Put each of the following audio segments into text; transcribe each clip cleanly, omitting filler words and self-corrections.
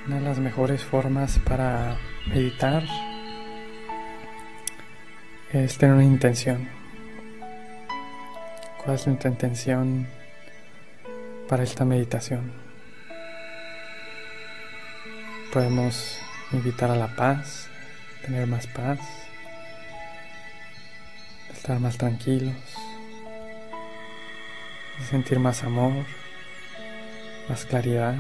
Una de las mejores formas para meditar es tener una intención. ¿Cuál es nuestra intención para esta meditación? Podemos invitar a la paz, tener más paz, estar más tranquilos, sentir más amor, más claridad.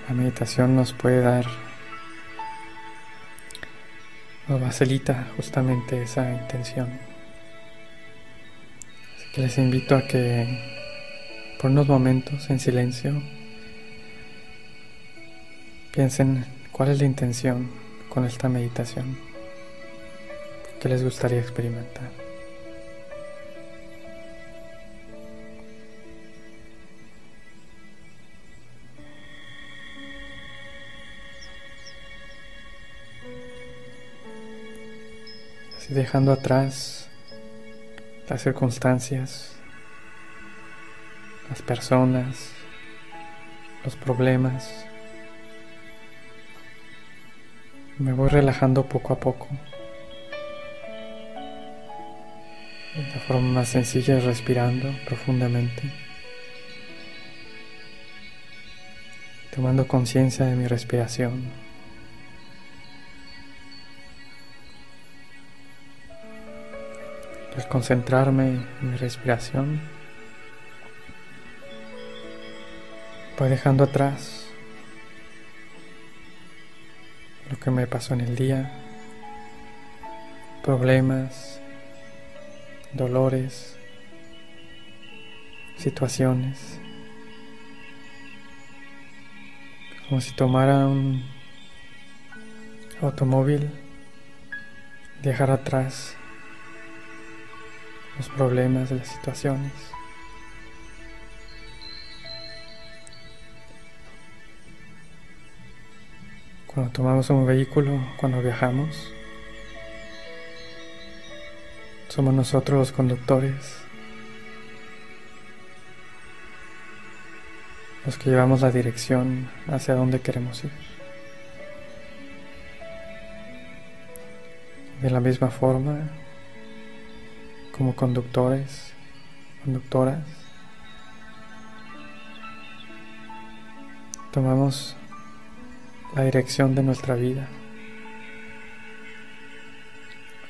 La meditación nos puede dar, nos facilita justamente esa intención. Así que les invito a que por unos momentos en silencio piensen cuál es la intención con esta meditación, qué les gustaría experimentar. Así dejando atrás las circunstancias, las personas, los problemas. Me voy relajando poco a poco. La forma más sencilla es respirando profundamente, tomando conciencia de mi respiración. Al concentrarme en mi respiración, voy dejando atrás lo que me pasó en el día, problemas, dolores, situaciones. Como si tomara un automóvil, dejar atrás los problemas de las situaciones. Cuando tomamos un vehículo, cuando viajamos, somos nosotros los conductores, los que llevamos la dirección hacia donde queremos ir. De la misma forma, como conductores, conductoras, tomamos la dirección de nuestra vida,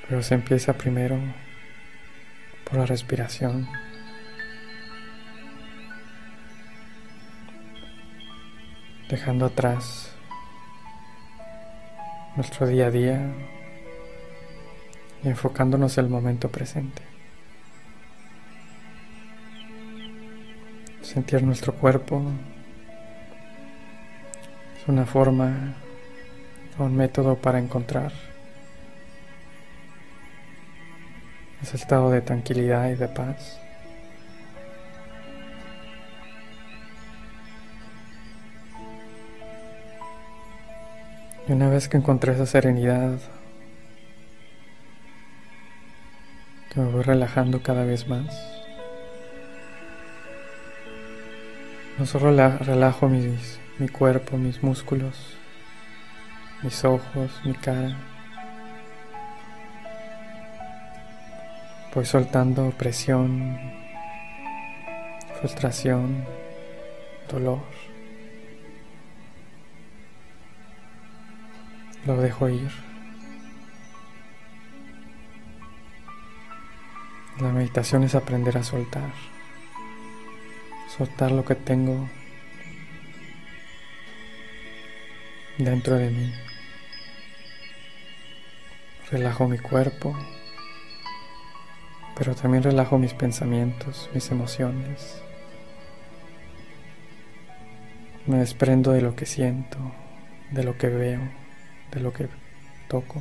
pero se empieza primero por la respiración, dejando atrás nuestro día a día y enfocándonos en el momento presente. Sentir nuestro cuerpo es una forma, un método para encontrar ese estado de tranquilidad y de paz. Y una vez que encontré esa serenidad, que me voy relajando cada vez más, no solo relajo mi cuerpo, mis músculos, mis ojos, mi cara. Voy soltando presión, frustración, dolor. Lo dejo ir. La meditación es aprender a soltar. Soltar lo que tengo dentro de mí. Relajo mi cuerpo, pero también relajo mis pensamientos, mis emociones. Me desprendo de lo que siento, de lo que veo, de lo que toco.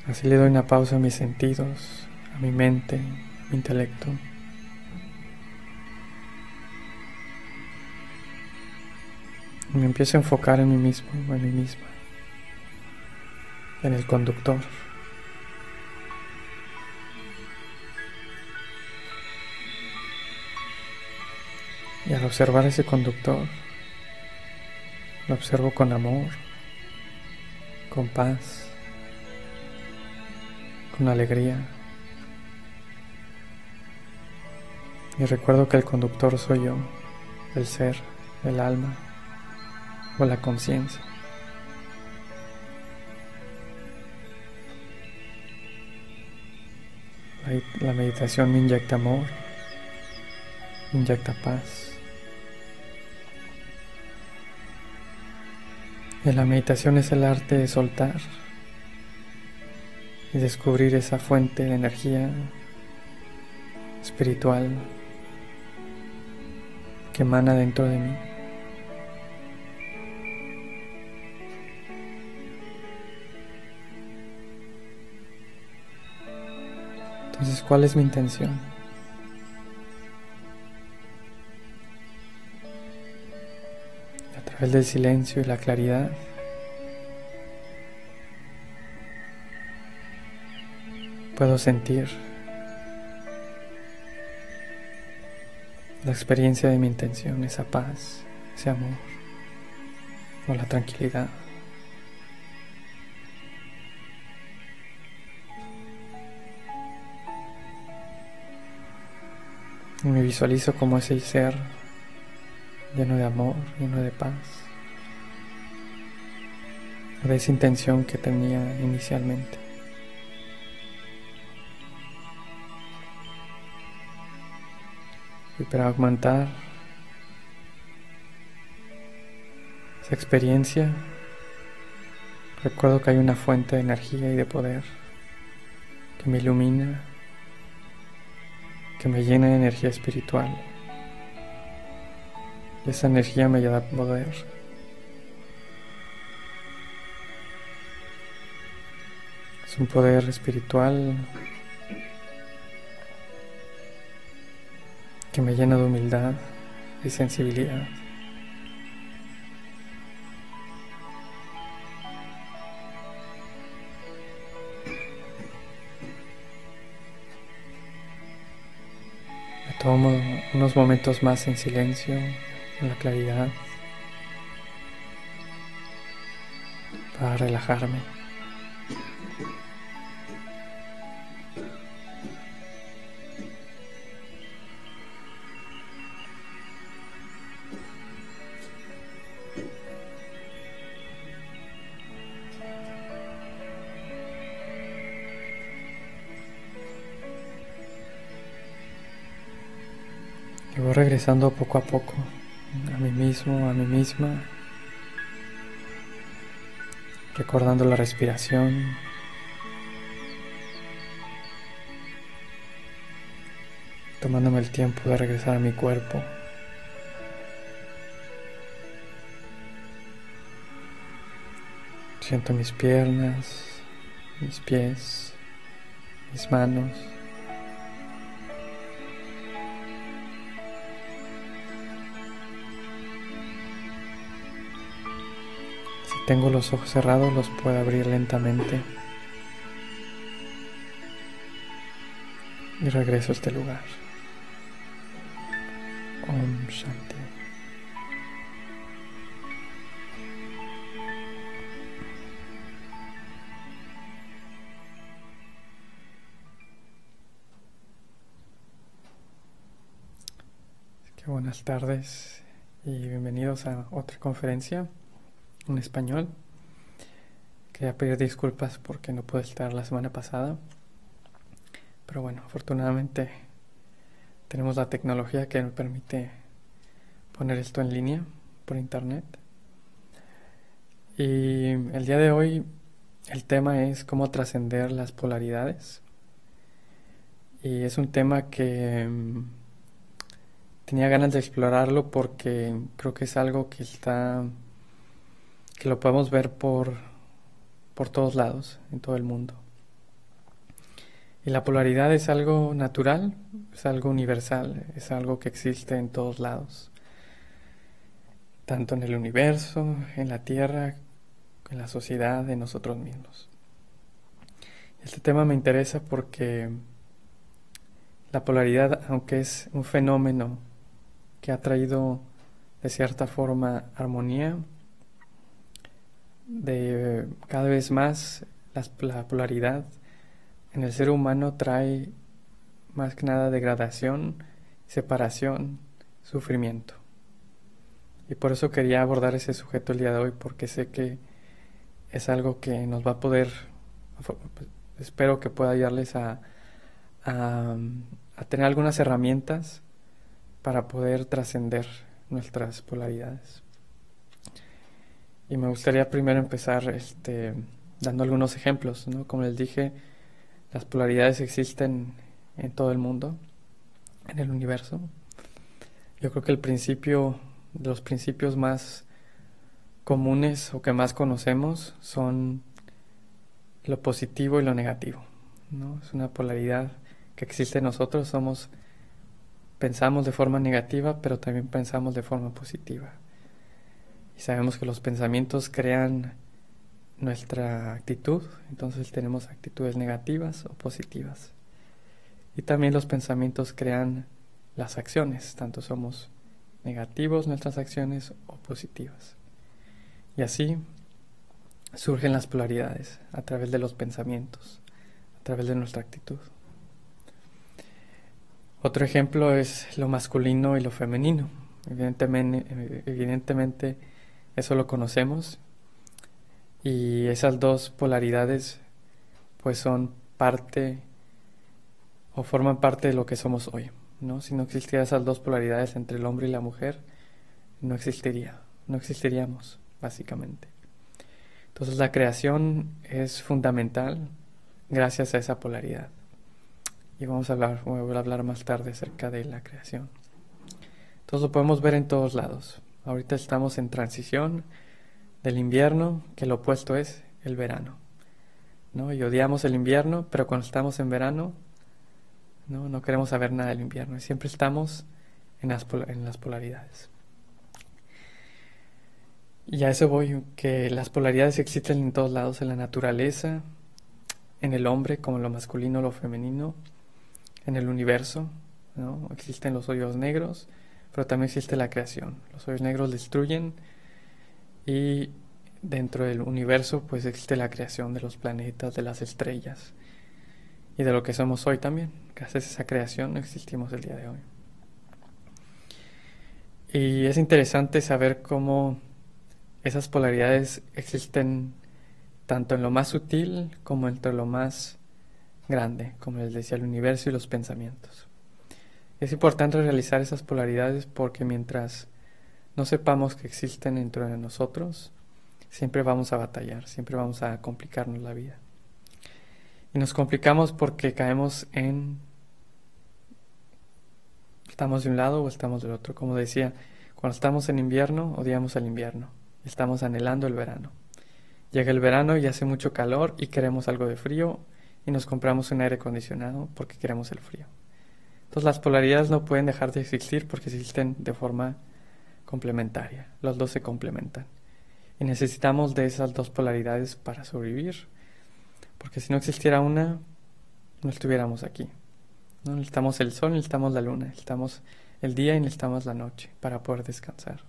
Así le doy una pausa a mis sentidos, a mi mente, a mi intelecto. Y me empiezo a enfocar en mí mismo, en mí misma, en el conductor. Y al observar ese conductor, lo observo con amor, con paz, con alegría. Y recuerdo que el conductor soy yo, el ser, el alma o la conciencia. La meditación me inyecta amor, me inyecta paz. Y la meditación es el arte de soltar y descubrir esa fuente de energía espiritual que emana dentro de mí. Entonces, ¿cuál es mi intención? A través del silencio y la claridad, puedo sentir la experiencia de mi intención, esa paz, ese amor o la tranquilidad. Y me visualizo como ese ser lleno de amor, lleno de paz, de esa intención que tenía inicialmente. Y para augmentar esa experiencia, recuerdo que hay una fuente de energía y de poder que me ilumina, que me llena de energía espiritual. Y esa energía me da poder. Es un poder espiritual que me llena de humildad y sensibilidad. Me tomo unos momentos más en silencio, en la claridad, para relajarme. Y voy regresando poco a poco a mí mismo, a mí misma, recordando la respiración, tomándome el tiempo de regresar a mi cuerpo. Siento mis piernas, mis pies, mis manos. Si tengo los ojos cerrados, los puedo abrir lentamente. Y regreso a este lugar. Om Shanti. Buenas tardes y bienvenidos a otra conferencia en español. Quería pedir disculpas porque no pude estar la semana pasada, pero bueno, afortunadamente tenemos la tecnología que nos permite poner esto en línea por internet. Y el día de hoy el tema es cómo trascender las polaridades, y es un tema que tenía ganas de explorarlo porque creo que es algo que lo podemos ver por todos lados, en todo el mundo. Y la polaridad es algo natural, es algo universal, es algo que existe en todos lados. Tanto en el universo, en la Tierra, en la sociedad, en nosotros mismos. Este tema me interesa porque la polaridad, aunque es un fenómeno que ha traído de cierta forma armonía, de cada vez más la polaridad en el ser humano trae más que nada degradación, separación, sufrimiento. Y por eso quería abordar ese sujeto el día de hoy, porque sé que es algo que nos va a poder, espero que pueda ayudarles a tener algunas herramientas para poder trascender nuestras polaridades. Y me gustaría primero empezar dando algunos ejemplos, ¿no? Como les dije, las polaridades existen en todo el mundo, en el universo. Yo creo que de los principios más comunes o que más conocemos son lo positivo y lo negativo, ¿no? Es una polaridad que existe en nosotros. Pensamos de forma negativa, pero también pensamos de forma positiva. Y sabemos que los pensamientos crean nuestra actitud, entonces tenemos actitudes negativas o positivas. Y también los pensamientos crean las acciones, tanto somos negativos nuestras acciones o positivas. Y así surgen las polaridades a través de los pensamientos, a través de nuestra actitud. Otro ejemplo es lo masculino y lo femenino. Evidentemente eso lo conocemos, y esas dos polaridades pues son parte o forman parte de lo que somos hoy, ¿no? Si no existieran esas dos polaridades entre el hombre y la mujer, no existiríamos, básicamente. Entonces la creación es fundamental gracias a esa polaridad. Y voy a hablar más tarde acerca de la creación. Entonces lo podemos ver en todos lados. Ahorita estamos en transición del invierno, que lo opuesto es el verano, ¿no? Y odiamos el invierno, pero cuando estamos en verano, no queremos saber nada del invierno. Y siempre estamos en las polaridades. Y a eso voy, que las polaridades existen en todos lados, en la naturaleza, en el hombre, como lo masculino, lo femenino, en el universo, ¿no? Existen los hoyos negros, pero también existe la creación. Los hoyos negros destruyen, y dentro del universo pues existe la creación de los planetas, de las estrellas y de lo que somos hoy también. Gracias a esa creación existimos el día de hoy. Y es interesante saber cómo esas polaridades existen tanto en lo más sutil como entre lo más grande, como les decía, el universo y los pensamientos. Es importante realizar esas polaridades porque mientras no sepamos que existen dentro de nosotros, siempre vamos a batallar, siempre vamos a complicarnos la vida. Y nos complicamos porque estamos de un lado o estamos del otro. Como decía, cuando estamos en invierno, odiamos el invierno. Estamos anhelando el verano. Llega el verano y hace mucho calor y queremos algo de frío y nos compramos un aire acondicionado porque queremos el frío. Entonces las polaridades no pueden dejar de existir porque existen de forma complementaria. Los dos se complementan. Y necesitamos de esas dos polaridades para sobrevivir. Porque si no existiera una, no estuviéramos aquí, ¿no? Necesitamos el sol, necesitamos la luna, necesitamos el día y necesitamos la noche para poder descansar.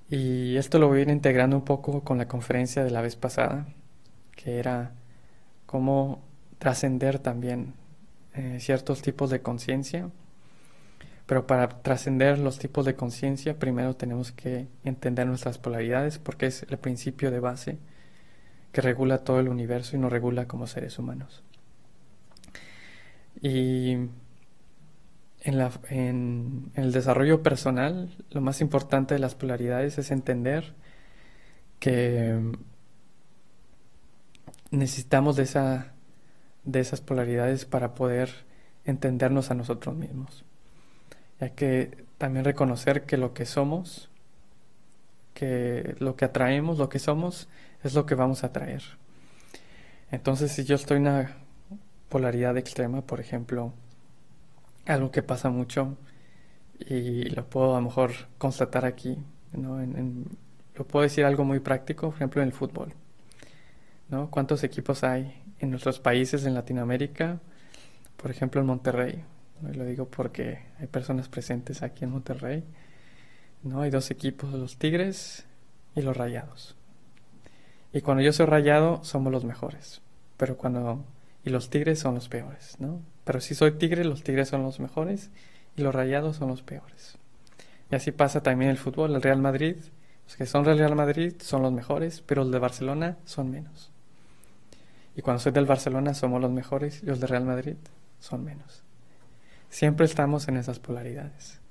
Y esto lo voy a ir integrando un poco con la conferencia de la vez pasada, que era cómo trascender también ciertos tipos de conciencia. Pero para trascender los tipos de conciencia, primero tenemos que entender nuestras polaridades, porque es el principio de base que regula todo el universo y nos regula como seres humanos. Y en el desarrollo personal, lo más importante de las polaridades es entender que necesitamos de esas polaridades para poder entendernos a nosotros mismos. Hay que también reconocer que lo que somos, que lo que atraemos, lo que somos, es lo que vamos a atraer. Entonces, si yo estoy en una polaridad extrema, por ejemplo, algo que pasa mucho, y lo puedo a lo mejor constatar aquí, ¿no? Lo puedo decir algo muy práctico, por ejemplo, en el fútbol, ¿no? ¿Cuántos equipos hay en nuestros países en Latinoamérica? Por ejemplo, en Monterrey, ¿no? Y lo digo porque hay personas presentes aquí en Monterrey, ¿no? Hay dos equipos, los Tigres y los Rayados. Y cuando yo soy Rayado, somos los mejores. Pero y los Tigres son los peores, ¿no? Pero si soy Tigre, los Tigres son los mejores y los Rayados son los peores. Y así pasa también el fútbol. El Real Madrid, los que son del Real Madrid son los mejores, pero los de Barcelona son menos. Y cuando soy del Barcelona somos los mejores y los de Real Madrid son menos. Siempre estamos en esas polaridades.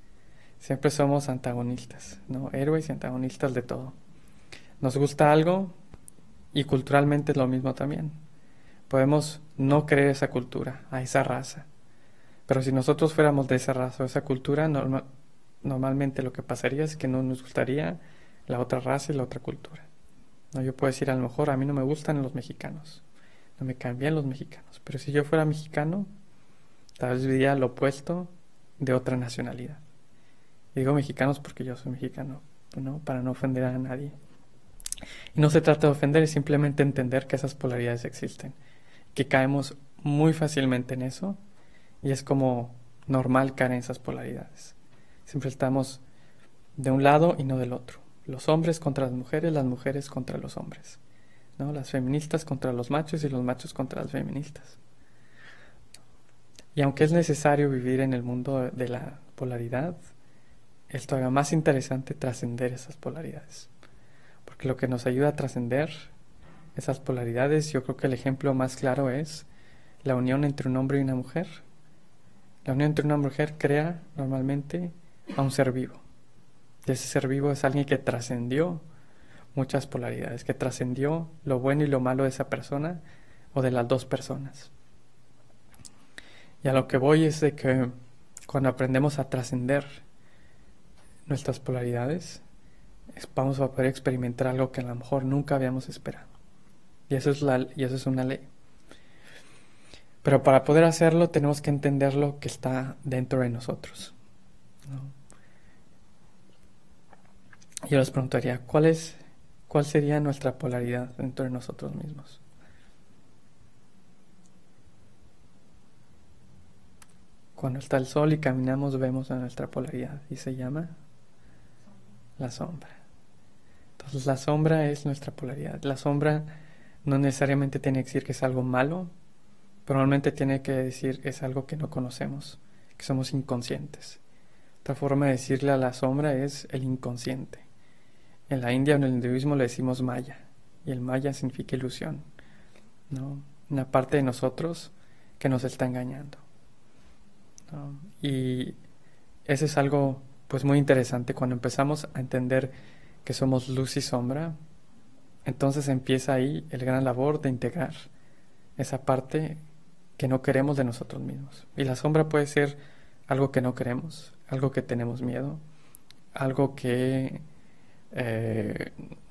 Siempre somos antagonistas, ¿no? Héroes y antagonistas de todo. Nos gusta algo y culturalmente es lo mismo también. Podemos no querer esa cultura, a esa raza. Pero si nosotros fuéramos de esa raza o esa cultura, normalmente lo que pasaría es que no nos gustaría la otra raza y la otra cultura. ¿No? Yo puedo decir, a lo mejor a mí no me gustan los mexicanos, no me caen bien los mexicanos, pero si yo fuera mexicano, tal vez diría lo opuesto de otra nacionalidad. Y digo mexicanos porque yo soy mexicano, ¿no? Para no ofender a nadie. Y no se trata de ofender, es simplemente entender que esas polaridades existen, que caemos muy fácilmente en eso, y es como normal caer en esas polaridades. Siempre estamos de un lado y no del otro. Los hombres contra las mujeres contra los hombres, ¿no? Las feministas contra los machos y los machos contra las feministas. Y aunque es necesario vivir en el mundo de la polaridad, es todavía más interesante trascender esas polaridades. Porque lo que nos ayuda a trascender esas polaridades, yo creo que el ejemplo más claro es la unión entre un hombre y una mujer. La unión entre una mujer crea normalmente a un ser vivo. Y ese ser vivo es alguien que trascendió muchas polaridades, que trascendió lo bueno y lo malo de esa persona o de las dos personas. Y a lo que voy es de que cuando aprendemos a trascender nuestras polaridades, vamos a poder experimentar algo que a lo mejor nunca habíamos esperado. Y eso es una ley. Pero para poder hacerlo tenemos que entender lo que está dentro de nosotros, ¿no? Yo les preguntaría, ¿cuál sería nuestra polaridad dentro de nosotros mismos? Cuando está el sol y caminamos vemos a nuestra polaridad y se llama la sombra. Entonces la sombra es nuestra polaridad. La sombra no necesariamente tiene que decir que es algo malo, pero normalmente tiene que decir que es algo que no conocemos, que somos inconscientes. Otra forma de decirle a la sombra es el inconsciente. En la India o en el hinduismo le decimos maya, y el maya significa ilusión, ¿no? Una parte de nosotros que nos está engañando, ¿no? Y eso es algo pues muy interesante cuando empezamos a entender que somos luz y sombra. Entonces empieza ahí el gran labor de integrar esa parte que no queremos de nosotros mismos. Y la sombra puede ser algo que no queremos, algo que tenemos miedo, algo que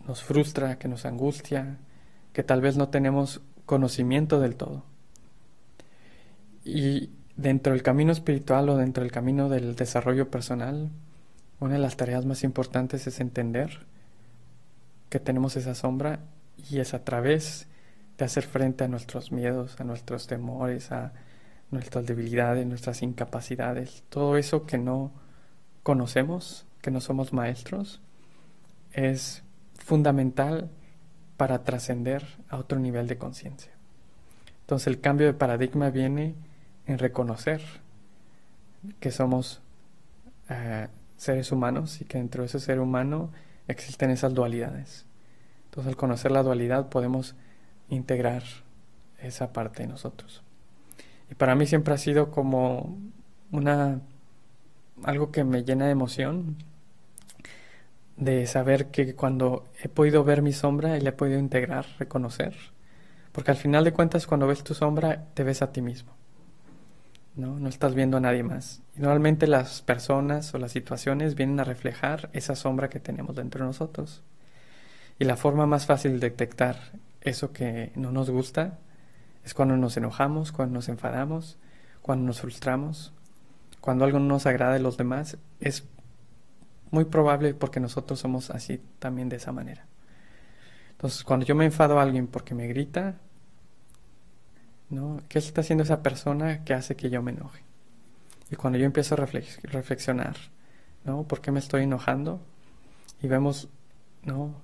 nos frustra, que nos angustia, que tal vez no tenemos conocimiento del todo. Y dentro del camino espiritual o dentro del camino del desarrollo personal, una de las tareas más importantes es entender que tenemos esa sombra y es a través de hacer frente a nuestros miedos, a nuestros temores, a nuestras debilidades, nuestras incapacidades, todo eso que no conocemos, que no somos maestros, es fundamental para trascender a otro nivel de conciencia. Entonces el cambio de paradigma viene en reconocer que somos seres humanos y que dentro de ese ser humano existen esas dualidades. Entonces al conocer la dualidad podemos integrar esa parte de nosotros. Y para mí siempre ha sido como algo que me llena de emoción, de saber que cuando he podido ver mi sombra y la he podido integrar, reconocer, porque al final de cuentas cuando ves tu sombra te ves a ti mismo, ¿no? No estás viendo a nadie más. Y normalmente las personas o las situaciones vienen a reflejar esa sombra que tenemos dentro de nosotros. Y la forma más fácil de detectar eso que no nos gusta es cuando nos enojamos, cuando nos enfadamos, cuando nos frustramos, cuando algo no nos agrada de los demás. Es muy probable porque nosotros somos así también de esa manera. Entonces, cuando yo me enfado a alguien porque me grita, ¿no? ¿Qué está haciendo esa persona que hace que yo me enoje? Y cuando yo empiezo a reflexionar, ¿no? ¿Por qué me estoy enojando? Y vemos, ¿no?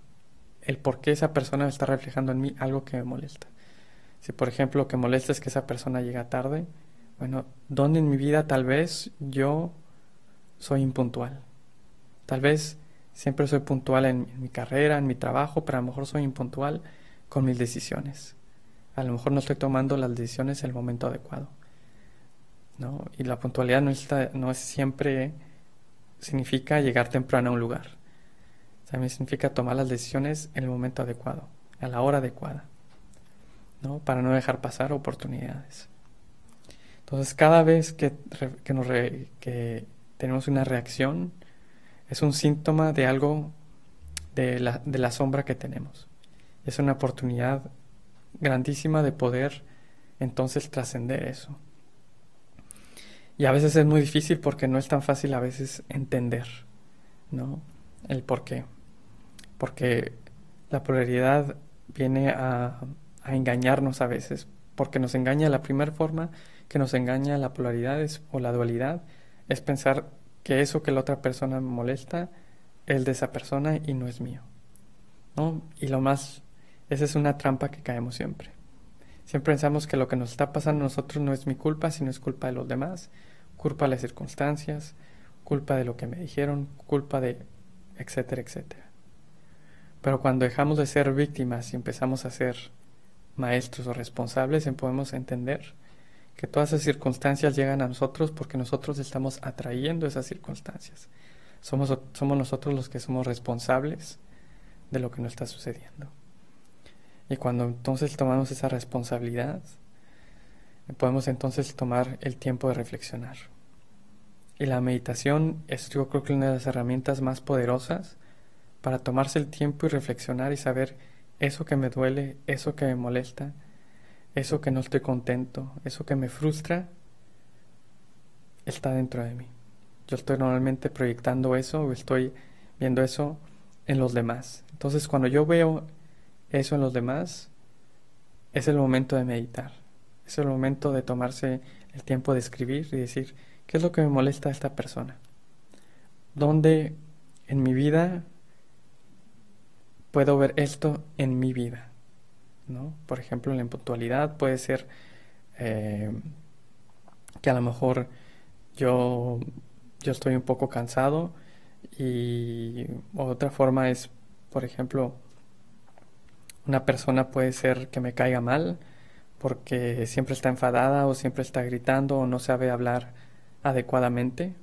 El por qué esa persona está reflejando en mí algo que me molesta. Si por ejemplo lo que molesta es que esa persona llega tarde, bueno, ¿dónde en mi vida tal vez yo soy impuntual? Tal vez siempre soy puntual en mi carrera, en mi trabajo, pero a lo mejor soy impuntual con mis decisiones. A lo mejor no estoy tomando las decisiones en el momento adecuado, ¿no? Y la puntualidad no es siempre significa llegar temprano a un lugar. También significa tomar las decisiones en el momento adecuado, a la hora adecuada, ¿no? Para no dejar pasar oportunidades. Entonces, cada vez que tenemos una reacción, es un síntoma de algo de la sombra que tenemos. Es una oportunidad grandísima de poder entonces trascender eso. Y a veces es muy difícil porque no es tan fácil a veces entender, ¿no? El por qué. Porque la polaridad viene a engañarnos a veces, porque nos engaña la primera forma que nos engaña la polaridad o la dualidad, es pensar que eso que la otra persona me molesta es de esa persona y no es mío, ¿no? Esa es una trampa que caemos siempre. Siempre pensamos que lo que nos está pasando a nosotros no es mi culpa, sino es culpa de los demás, culpa de las circunstancias, culpa de lo que me dijeron, culpa de etcétera, etcétera. Pero cuando dejamos de ser víctimas y empezamos a ser maestros o responsables, podemos entender que todas esas circunstancias llegan a nosotros porque nosotros estamos atrayendo esas circunstancias. Somos nosotros los que somos responsables de lo que nos está sucediendo. Y cuando entonces tomamos esa responsabilidad, podemos entonces tomar el tiempo de reflexionar. Y la meditación es, yo creo que una de las herramientas más poderosas para tomarse el tiempo y reflexionar y saber eso que me duele, eso que me molesta, eso que no estoy contento, eso que me frustra, está dentro de mí. Yo estoy normalmente proyectando eso o estoy viendo eso en los demás. Entonces, cuando yo veo eso en los demás, es el momento de meditar. Es el momento de tomarse el tiempo de escribir y decir, ¿qué es lo que me molesta a esta persona? ¿Dónde en mi vida puedo ver esto en mi vida? ¿No? Por ejemplo, la impuntualidad puede ser que a lo mejor yo estoy un poco cansado y otra forma es, por ejemplo, una persona puede ser que me caiga mal porque siempre está enfadada o siempre está gritando o no sabe hablar adecuadamente.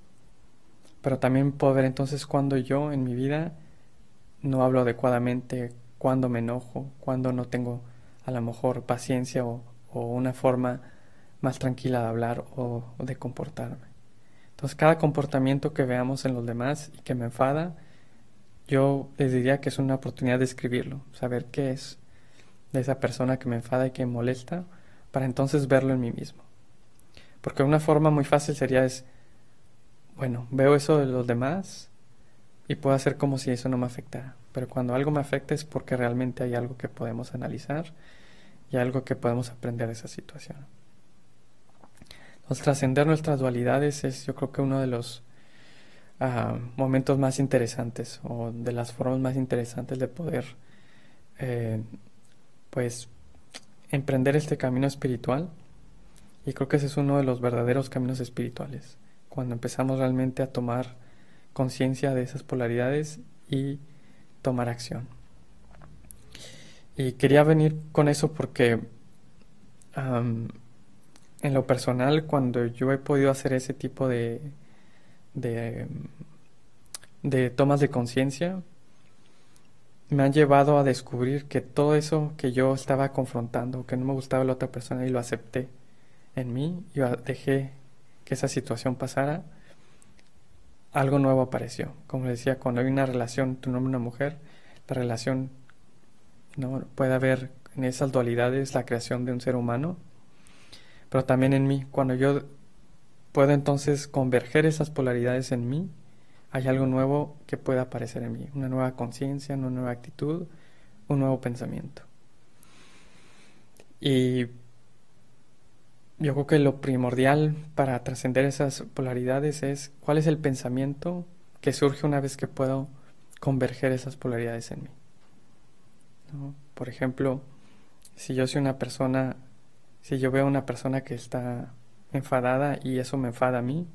Pero también puedo ver entonces cuando yo en mi vida no hablo adecuadamente, cuando me enojo, cuando no tengo a lo mejor paciencia o una forma más tranquila de hablar o de comportarme. Entonces cada comportamiento que veamos en los demás y que me enfada, yo les diría que es una oportunidad de escribirlo, saber qué es de esa persona que me enfada y que me molesta, para entonces verlo en mí mismo. Porque una forma muy fácil sería bueno, veo eso de los demás y puedo hacer como si eso no me afectara. Pero cuando algo me afecta es porque realmente hay algo que podemos analizar y algo que podemos aprender de esa situación. Entonces, trascender nuestras dualidades es, yo creo que uno de los momentos más interesantes o de las formas más interesantes de poder pues emprender este camino espiritual. Y creo que ese es uno de los verdaderos caminos espirituales, cuando empezamos realmente a tomar conciencia de esas polaridades y tomar acción. Y quería venir con eso porque en lo personal, cuando yo he podido hacer ese tipo de tomas de conciencia, me han llevado a descubrir que todo eso que yo estaba confrontando, que no me gustaba la otra persona y lo acepté en mí, y dejé que esa situación pasara, algo nuevo apareció. Como les decía, cuando hay una relación entre un hombre y una mujer, la relación, ¿no? Puede haber en esas dualidades la creación de un ser humano, pero también en mí, cuando yo puedo entonces converger esas polaridades en mí, hay algo nuevo que puede aparecer en mí, una nueva conciencia, una nueva actitud, un nuevo pensamiento. Y yo creo que lo primordial para trascender esas polaridades es cuál es el pensamiento que surge una vez que puedo converger esas polaridades en mí, ¿no? Por ejemplo, si yo soy una persona, si yo veo a una persona que está enfadada y eso me enfada a mí,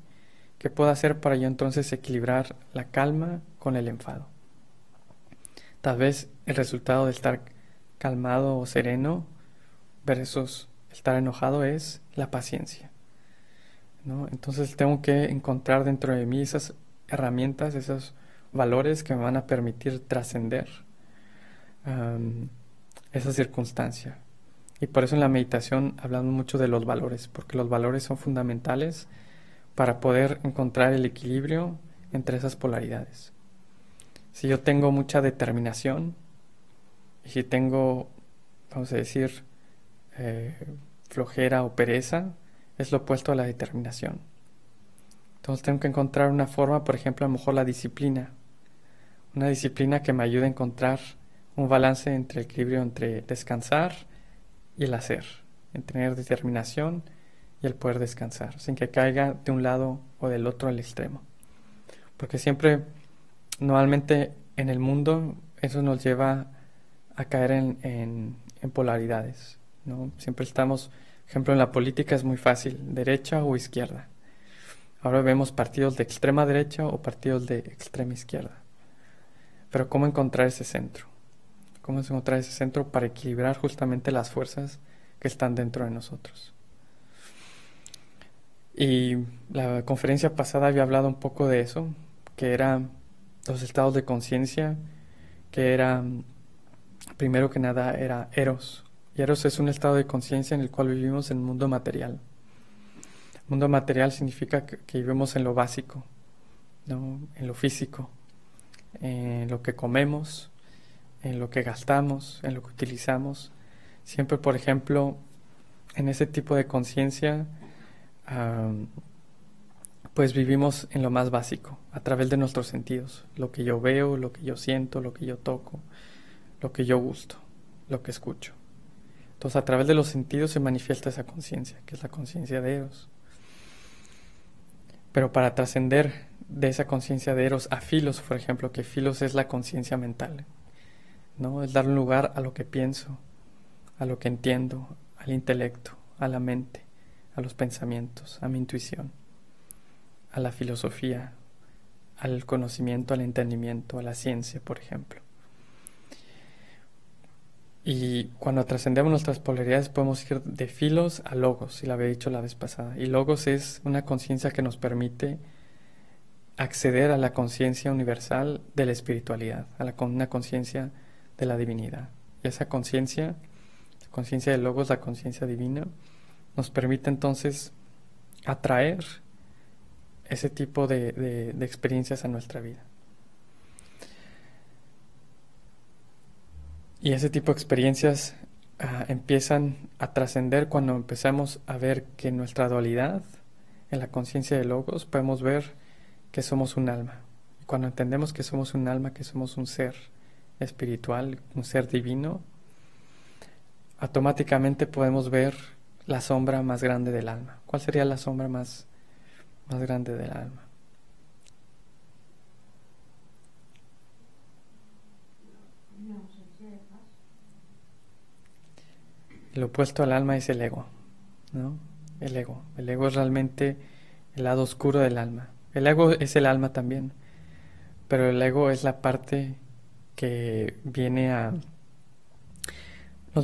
¿qué puedo hacer para yo entonces equilibrar la calma con el enfado? Tal vez el resultado de estar calmado o sereno versus estar enojado es la paciencia, ¿no? Entonces tengo que encontrar dentro de mí esas herramientas, esos valores que me van a permitir trascender esa circunstancia. Y por eso en la meditación hablamos mucho de los valores, porque los valores son fundamentales para poder encontrar el equilibrio entre esas polaridades. Si yo tengo mucha determinación y si tengo, vamos a decir, flojera o pereza, es lo opuesto a la determinación. Entonces tengo que encontrar una forma, por ejemplo, a lo mejor la disciplina. Una disciplina que me ayude a encontrar un balance entre el equilibrio entre descansar y el hacer, en tener determinación y el poder descansar, sin que caiga de un lado o del otro al extremo. Porque siempre, normalmente en el mundo, eso nos lleva a caer en polaridades, ¿no? Siempre estamos, por ejemplo, en la política es muy fácil, derecha o izquierda. Ahora vemos partidos de extrema derecha o partidos de extrema izquierda. Pero ¿cómo encontrar ese centro? ¿Cómo encontrar ese centro para equilibrar justamente las fuerzas que están dentro de nosotros? Y la conferencia pasada había hablado un poco de eso, que eran los estados de conciencia, que era, primero que nada, era Eros. Y Eros es un estado de conciencia en el cual vivimos en el mundo material. El mundo material significa que vivimos en lo básico, ¿no? En lo físico, en lo que comemos, en lo que gastamos, en lo que utilizamos. Siempre, por ejemplo, en ese tipo de conciencia, pues vivimos en lo más básico, a través de nuestros sentidos. Lo que yo veo, lo que yo siento, lo que yo toco, lo que yo gusto, lo que escucho. Entonces, a través de los sentidos se manifiesta esa conciencia, que es la conciencia de Eros. Pero para trascender de esa conciencia de Eros a Filos, por ejemplo, que Filos es la conciencia mental, ¿no? Es dar lugar a lo que pienso, a lo que entiendo, al intelecto, a la mente, a los pensamientos, a mi intuición, a la filosofía, al conocimiento, al entendimiento, a la ciencia, por ejemplo. Y cuando trascendemos nuestras polaridades podemos ir de Filos a Logos, y lo había dicho la vez pasada. Y Logos es una conciencia que nos permite acceder a la conciencia universal de la espiritualidad, una conciencia de la divinidad. Y esa conciencia, la conciencia de Logos, la conciencia divina, nos permite entonces atraer ese tipo de experiencias a nuestra vida. Y ese tipo de experiencias empiezan a trascender cuando empezamos a ver que en nuestra dualidad, en la conciencia de Logos, podemos ver que somos un alma. Y cuando entendemos que somos un alma, que somos un ser espiritual, un ser divino, automáticamente podemos ver la sombra más grande del alma. ¿Cuál sería la sombra más grande del alma? El opuesto al alma es el ego, ¿no? El ego. El ego es realmente el lado oscuro del alma. El ego es el alma también, pero el ego es la parte que nos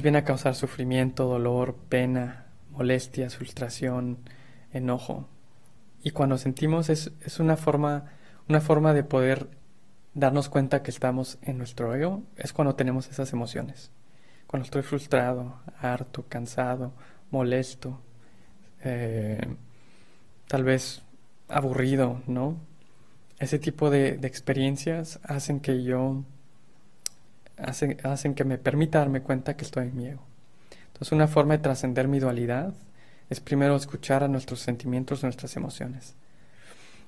viene a causar sufrimiento, dolor, pena, molestia, frustración, enojo. Y cuando sentimos es una forma de poder darnos cuenta que estamos en nuestro ego, es cuando tenemos esas emociones. Cuando estoy frustrado, harto, cansado, molesto, tal vez aburrido, ¿no? Ese tipo de experiencias hacen que me permita darme cuenta que estoy en mi ego. Entonces, una forma de trascender mi dualidad es primero escuchar a nuestros sentimientos, nuestras emociones.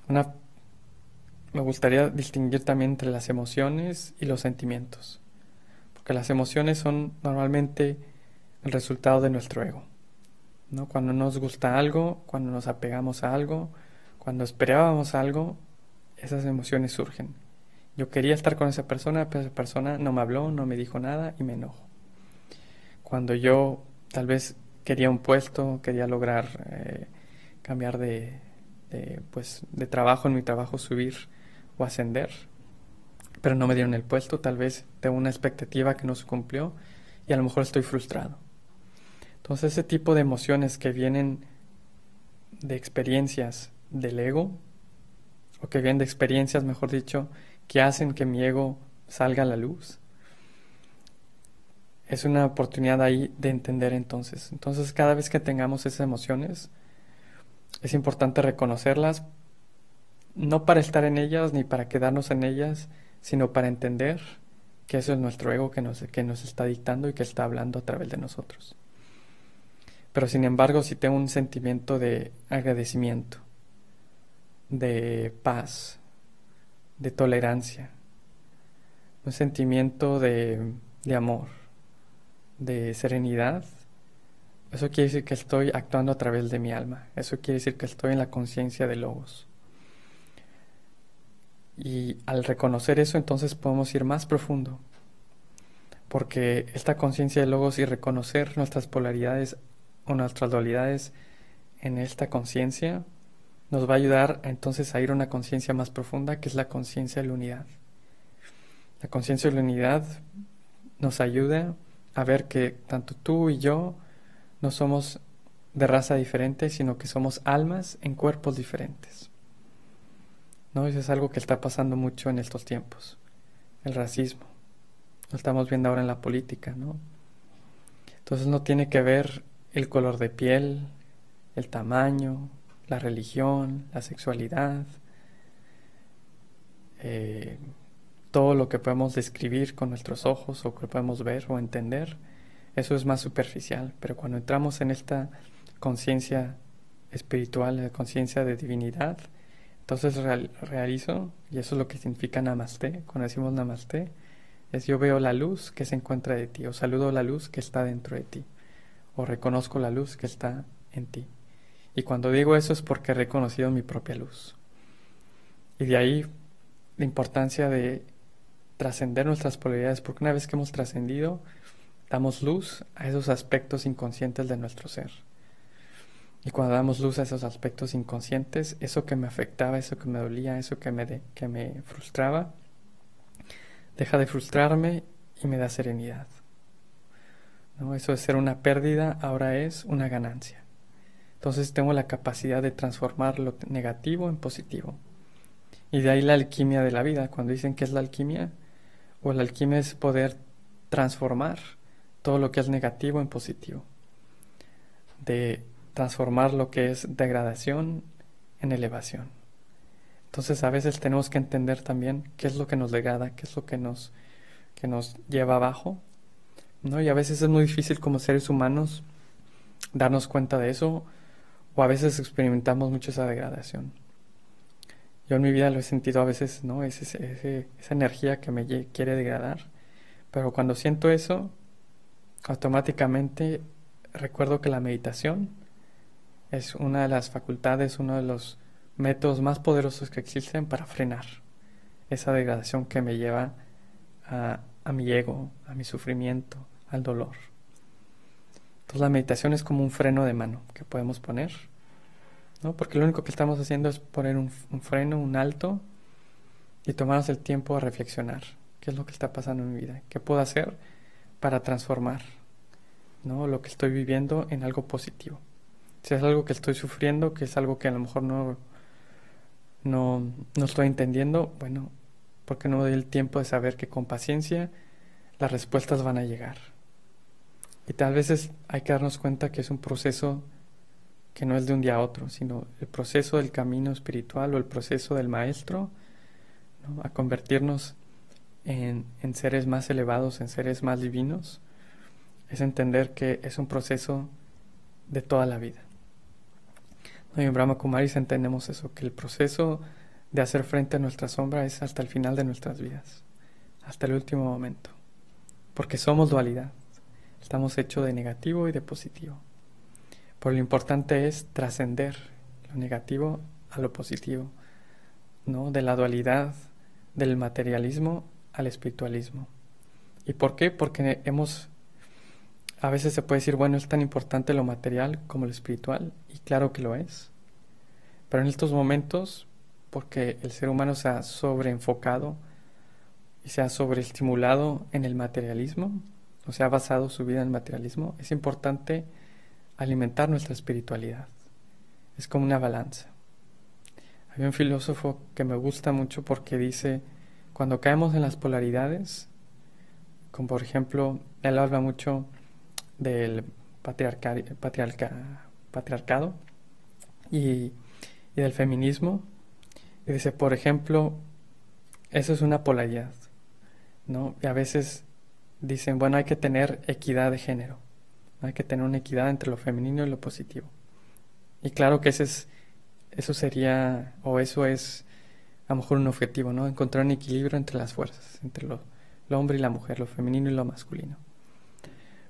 Me gustaría distinguir también entre las emociones y los sentimientos, porque las emociones son normalmente el resultado de nuestro ego, ¿no? Cuando nos gusta algo, cuando nos apegamos a algo, cuando esperábamos algo, esas emociones surgen. Yo quería estar con esa persona, pero esa persona no me habló, no me dijo nada y me enojo. Cuando yo tal vez quería un puesto, quería lograr cambiar de trabajo, en mi trabajo subir o ascender, pero no me dieron el puesto, tal vez tengo una expectativa que no se cumplió y a lo mejor estoy frustrado. Entonces ese tipo de emociones que vienen de experiencias del ego, o que vienen de experiencias, mejor dicho, que hacen que mi ego salga a la luz, es una oportunidad ahí de entender entonces. Entonces cada vez que tengamos esas emociones, es importante reconocerlas, no para estar en ellas ni para quedarnos en ellas, sino para entender que eso es nuestro ego que nos está dictando y que está hablando a través de nosotros. Pero sin embargo, si tengo un sentimiento de agradecimiento, de paz, de tolerancia, un sentimiento de amor, de serenidad, eso quiere decir que estoy actuando a través de mi alma. Eso quiere decir que estoy en la conciencia de Logos. Y al reconocer eso, entonces podemos ir más profundo. Porque esta conciencia de Logos y reconocer nuestras polaridades o nuestras dualidades en esta conciencia nos va a ayudar entonces a ir a una conciencia más profunda, que es la conciencia de la unidad. La conciencia de la unidad nos ayuda a ver que tanto tú y yo no somos de raza diferente, sino que somos almas en cuerpos diferentes. ¿No? Eso es algo que está pasando mucho en estos tiempos. El racismo. Lo estamos viendo ahora en la política, ¿no? Entonces no tiene que ver el color de piel, el tamaño, la religión, la sexualidad, todo lo que podemos describir con nuestros ojos o que podemos ver o entender. Eso es más superficial, pero cuando entramos en esta conciencia espiritual, conciencia de divinidad, entonces realizo, y eso es lo que significa Namaste. Cuando decimos Namaste, es yo veo la luz que se encuentra de ti, o saludo la luz que está dentro de ti, o reconozco la luz que está en ti. Y cuando digo eso es porque he reconocido mi propia luz. Y de ahí la importancia de trascender nuestras polaridades, porque una vez que hemos trascendido, damos luz a esos aspectos inconscientes de nuestro ser. Y cuando damos luz a esos aspectos inconscientes, eso que me afectaba, eso que me dolía, eso que me frustraba, deja de frustrarme y me da serenidad. ¿No? Eso de ser una pérdida ahora es una ganancia. Entonces tengo la capacidad de transformar lo negativo en positivo. Y de ahí la alquimia de la vida. Cuando dicen que es la alquimia, o la alquimia es poder transformar todo lo que es negativo en positivo. De transformar lo que es degradación en elevación. Entonces a veces tenemos que entender también qué es lo que nos degrada, qué es lo que nos lleva abajo, ¿no? Y a veces es muy difícil como seres humanos darnos cuenta de eso, o a veces experimentamos mucho esa degradación. Yo en mi vida lo he sentido a veces, ¿no? Esa energía que me quiere degradar, pero cuando siento eso, automáticamente recuerdo que la meditación es una de las facultades, uno de los métodos más poderosos que existen para frenar esa degradación que me lleva a mi ego, a mi sufrimiento, al dolor. Entonces la meditación es como un freno de mano que podemos poner, ¿no? Porque lo único que estamos haciendo es poner un freno, un alto, y tomarnos el tiempo a reflexionar. ¿Qué es lo que está pasando en mi vida? ¿Qué puedo hacer para transformar, ¿no? Lo que estoy viviendo en algo positivo? Si es algo que estoy sufriendo, que es algo que a lo mejor no estoy entendiendo, bueno, ¿por qué no me doy el tiempo de saber que con paciencia las respuestas van a llegar? Y tal vez hay que darnos cuenta que es un proceso que no es de un día a otro, sino el proceso del camino espiritual o el proceso del maestro, ¿no? A convertirnos en seres más elevados, en seres más divinos, es entender que es un proceso de toda la vida. ¿No? Y en Brahma Kumaris entendemos eso, que el proceso de hacer frente a nuestra sombra es hasta el final de nuestras vidas, hasta el último momento, porque somos dualidad, estamos hechos de negativo y de positivo. Pero lo importante es trascender lo negativo a lo positivo, ¿no? De la dualidad, del materialismo al espiritualismo. ¿Y por qué? Porque a veces se puede decir, bueno, es tan importante lo material como lo espiritual, y claro que lo es. Pero en estos momentos, porque el ser humano se ha sobreenfocado y se ha sobreestimulado en el materialismo, o se ha basado su vida en el materialismo, es importante alimentar nuestra espiritualidad. Es como una balanza. Hay un filósofo que me gusta mucho porque dice, cuando caemos en las polaridades, como por ejemplo, él habla mucho del patriarcado y del feminismo, y dice, por ejemplo, eso es una polaridad, ¿no? Y a veces dicen, bueno, hay que tener equidad de género, ¿no? Hay que tener una equidad entre lo femenino y lo positivo. Y claro que eso es a lo mejor un objetivo, ¿no? Encontrar un equilibrio entre las fuerzas, entre lo hombre y la mujer, lo femenino y lo masculino.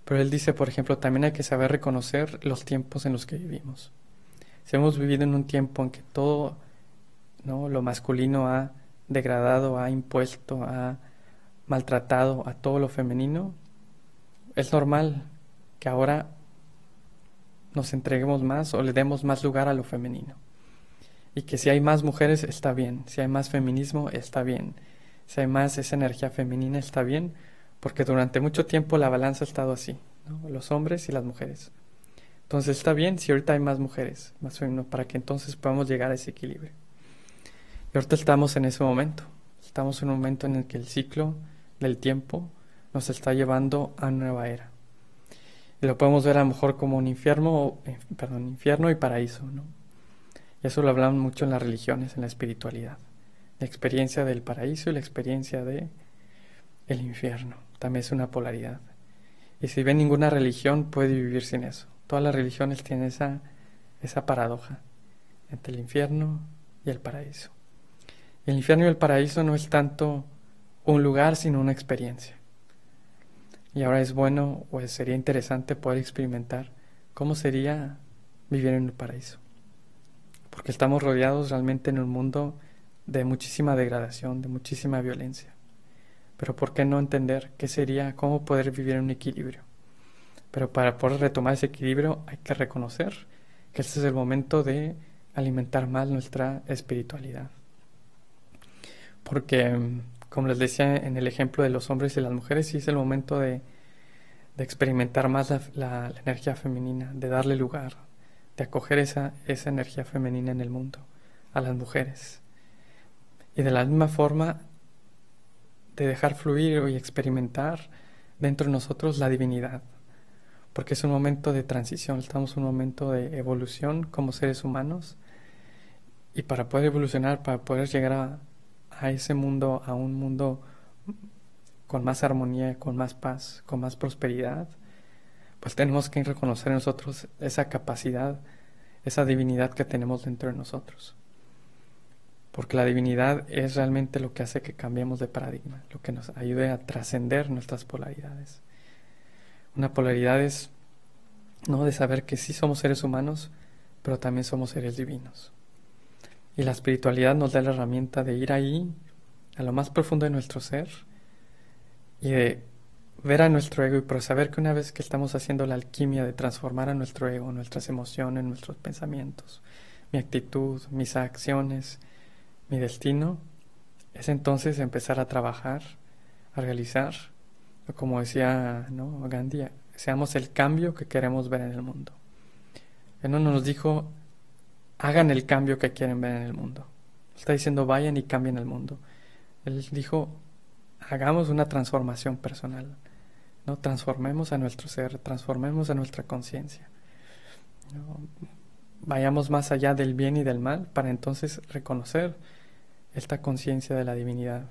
Pero él dice, por ejemplo, también hay que saber reconocer los tiempos en los que vivimos. Si hemos vivido en un tiempo en que todo, ¿no?, lo masculino ha degradado, ha impuesto, ha maltratado a todo lo femenino, es normal que ahora nos entreguemos más o le demos más lugar a lo femenino. Y que si hay más mujeres está bien, si hay más feminismo está bien, si hay más esa energía femenina está bien, porque durante mucho tiempo la balanza ha estado así, ¿no? Los hombres y las mujeres. Entonces está bien si ahorita hay más mujeres, más femenino, para que entonces podamos llegar a ese equilibrio. Y ahorita estamos en ese momento, estamos en un momento en el que el ciclo del tiempo nos está llevando a una nueva era. Y lo podemos ver a lo mejor como un infierno y paraíso, ¿no? Y eso lo hablan mucho en las religiones, en la espiritualidad. La experiencia del paraíso y la experiencia del infierno. También es una polaridad. Y si ven, ninguna religión puede vivir sin eso. Todas las religiones tienen esa paradoja entre el infierno y el paraíso. Y el infierno y el paraíso no es tanto un lugar, sino una experiencia. Y ahora es bueno, o sería interesante poder experimentar cómo sería vivir en el paraíso. Porque estamos rodeados realmente en un mundo de muchísima degradación, de muchísima violencia. Pero ¿por qué no entender qué sería, cómo poder vivir en un equilibrio? Pero para poder retomar ese equilibrio hay que reconocer que este es el momento de alimentar más nuestra espiritualidad. Porque, como les decía en el ejemplo de los hombres y las mujeres, sí es el momento de experimentar más la energía femenina, de darle lugar, de acoger esa energía femenina en el mundo, a las mujeres. Y de la misma forma, de dejar fluir y experimentar dentro de nosotros la divinidad. Porque es un momento de transición, estamos en un momento de evolución como seres humanos. Y para poder evolucionar, para poder llegar a ese mundo, a un mundo con más armonía, con más paz, con más prosperidad, pues tenemos que reconocer en nosotros esa capacidad, esa divinidad que tenemos dentro de nosotros. Porque la divinidad es realmente lo que hace que cambiemos de paradigma, lo que nos ayude a trascender nuestras polaridades. Una polaridad es, ¿no?, de saber que sí somos seres humanos, pero también somos seres divinos. Y la espiritualidad nos da la herramienta de ir ahí, a lo más profundo de nuestro ser, y de ver a nuestro ego, pero saber que una vez que estamos haciendo la alquimia de transformar a nuestro ego, nuestras emociones, nuestros pensamientos, mi actitud, mis acciones, mi destino, es entonces empezar a trabajar, a realizar, como decía, ¿no?, Gandhi, seamos el cambio que queremos ver en el mundo. Él no nos dijo, hagan el cambio que quieren ver en el mundo. Está diciendo, vayan y cambien el mundo. Él dijo, hagamos una transformación personal, ¿no? Transformemos a nuestro ser, transformemos a nuestra conciencia, ¿no? Vayamos más allá del bien y del mal para entonces reconocer esta conciencia de la divinidad.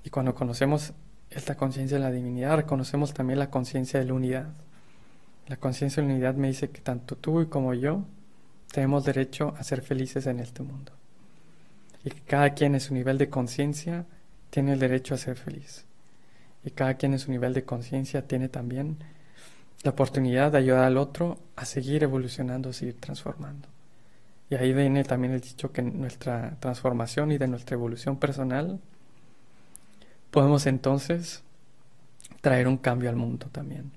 Y cuando conocemos esta conciencia de la divinidad, reconocemos también la conciencia de la unidad. La conciencia de la unidad me dice que tanto tú y como yo tenemos derecho a ser felices en este mundo. Y que cada quien en su nivel de conciencia tiene el derecho a ser feliz. Y cada quien en su nivel de conciencia tiene también la oportunidad de ayudar al otro a seguir evolucionando, a seguir transformando. Y ahí viene también el dicho que en nuestra transformación y de nuestra evolución personal podemos entonces traer un cambio al mundo también.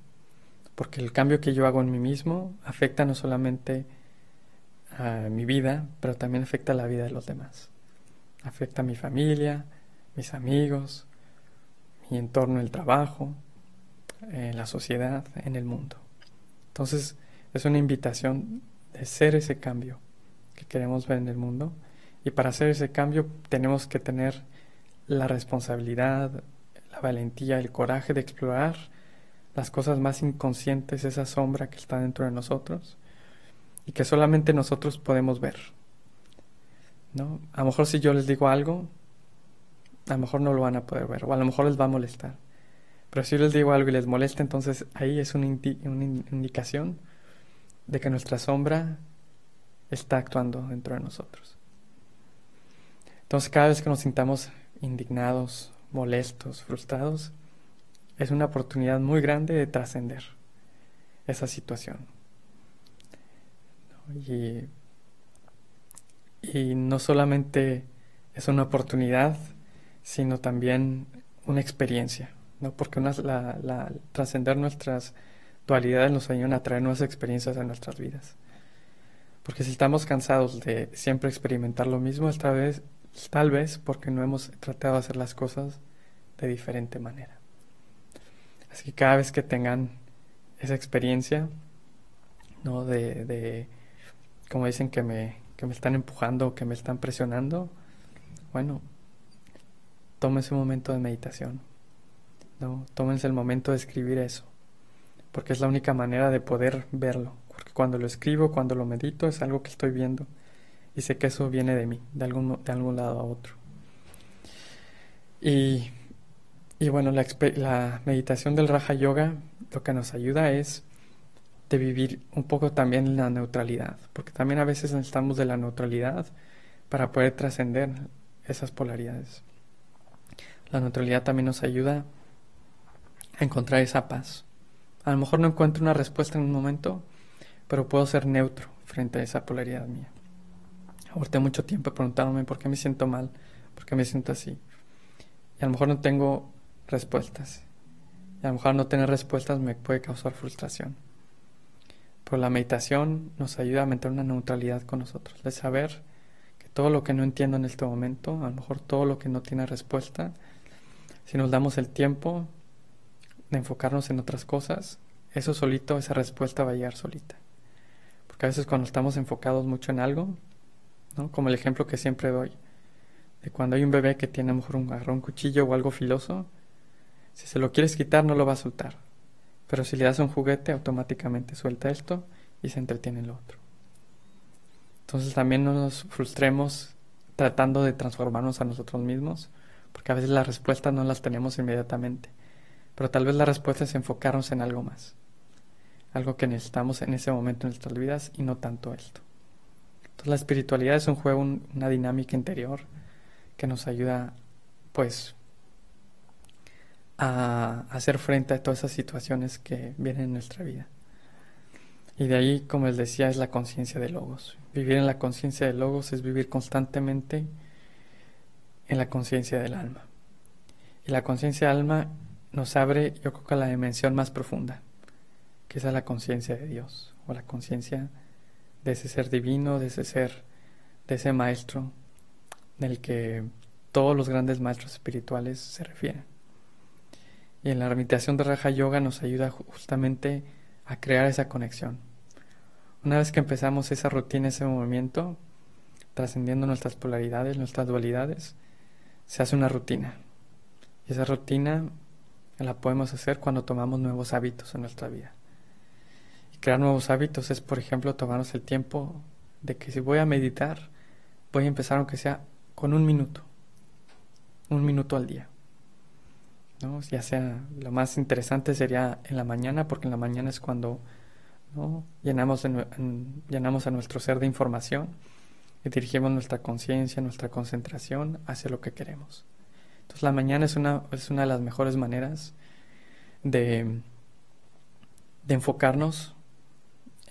Porque el cambio que yo hago en mí mismo afecta no solamente a mi vida, pero también afecta a la vida de los demás. Afecta a mi familia, mis amigos, mi entorno, el trabajo, la sociedad, en el mundo. Entonces es una invitación de ser ese cambio que queremos ver en el mundo, y para hacer ese cambio tenemos que tener la responsabilidad, la valentía, el coraje de explorar las cosas más inconscientes, esa sombra que está dentro de nosotros y que solamente nosotros podemos ver, ¿no? A lo mejor si yo les digo algo, a lo mejor no lo van a poder ver, o a lo mejor les va a molestar. Pero si yo les digo algo y les molesta, entonces ahí es una indicación de que nuestra sombra está actuando dentro de nosotros. Entonces cada vez que nos sintamos indignados, molestos, frustrados, es una oportunidad muy grande de trascender esa situación. Y no solamente es una oportunidad, sino también una experiencia, ¿no? Porque trascender nuestras dualidades nos ayuda a traer nuevas experiencias a nuestras vidas. Porque si estamos cansados de siempre experimentar lo mismo, tal vez porque no hemos tratado de hacer las cosas de diferente manera. Así que cada vez que tengan esa experiencia, ¿no? Como dicen que me están empujando, que me están presionando, bueno, tómense un momento de meditación, ¿no? Tómense el momento de escribir eso, porque es la única manera de poder verlo. Porque cuando lo escribo, cuando lo medito, es algo que estoy viendo y sé que eso viene de mí, de algún lado a otro. Y bueno, la meditación del Raja Yoga lo que nos ayuda es de vivir un poco también en la neutralidad, porque también a veces necesitamos de la neutralidad para poder trascender esas polaridades. La neutralidad también nos ayuda a encontrar esa paz. A lo mejor no encuentro una respuesta en un momento, pero puedo ser neutro frente a esa polaridad mía. Aborté mucho tiempo preguntándome por qué me siento mal, por qué me siento así. Y a lo mejor no tengo respuestas. Y a lo mejor no tener respuestas me puede causar frustración. Pero la meditación nos ayuda a mantener una neutralidad con nosotros, de saber que todo lo que no entiendo en este momento, a lo mejor todo lo que no tiene respuesta, si nos damos el tiempo de enfocarnos en otras cosas, eso solito, esa respuesta va a llegar solita. Porque a veces cuando estamos enfocados mucho en algo, ¿no? Como el ejemplo que siempre doy, de cuando hay un bebé que tiene a lo mejor un cuchillo o algo filoso, si se lo quieres quitar no lo va a soltar. Pero si le das un juguete, automáticamente suelta esto y se entretiene en lo otro. Entonces también no nos frustremos tratando de transformarnos a nosotros mismos, porque a veces las respuestas no las tenemos inmediatamente. Pero tal vez la respuesta es enfocarnos en algo más. Algo que necesitamos en ese momento en nuestras vidas y no tanto esto. Entonces la espiritualidad es un juego, una dinámica interior que nos ayuda pues a hacer frente a todas esas situaciones que vienen en nuestra vida. Y de ahí, como les decía, es la conciencia de Logos. Vivir en la conciencia de Logos es vivir constantemente en la conciencia del alma. Y la conciencia del alma nos abre, yo creo que a la dimensión más profunda, que es a la conciencia de Dios, o la conciencia de ese ser divino, de ese ser, de ese maestro, del que todos los grandes maestros espirituales se refieren. Y en la meditación de Raja Yoga nos ayuda justamente a crear esa conexión. Una vez que empezamos esa rutina, ese movimiento, trascendiendo nuestras polaridades, nuestras dualidades, se hace una rutina. Y esa rutina la podemos hacer cuando tomamos nuevos hábitos en nuestra vida. Y crear nuevos hábitos es, por ejemplo, tomarnos el tiempo de que si voy a meditar, voy a empezar aunque sea con un minuto al día, ¿no? Ya sea, lo más interesante sería en la mañana, porque en la mañana es cuando, ¿no? llenamos a nuestro ser de información y dirigimos nuestra conciencia, nuestra concentración hacia lo que queremos. Entonces la mañana es una de las mejores maneras de de enfocarnos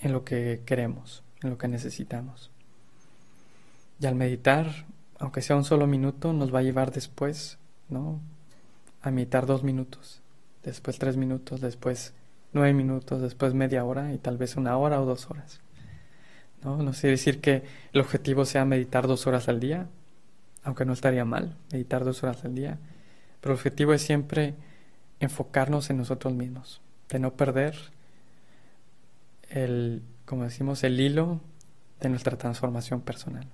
en lo que queremos, en lo que necesitamos. Y al meditar, aunque sea un solo minuto, nos va a llevar después, ¿no?, a meditar 2 minutos, después 3 minutos, después 9 minutos, después media hora y tal vez 1 hora o 2 horas. No sé decir que el objetivo sea meditar 2 horas al día, aunque no estaría mal meditar 2 horas al día, pero el objetivo es siempre enfocarnos en nosotros mismos, de no perder como decimos, el hilo de nuestra transformación personal.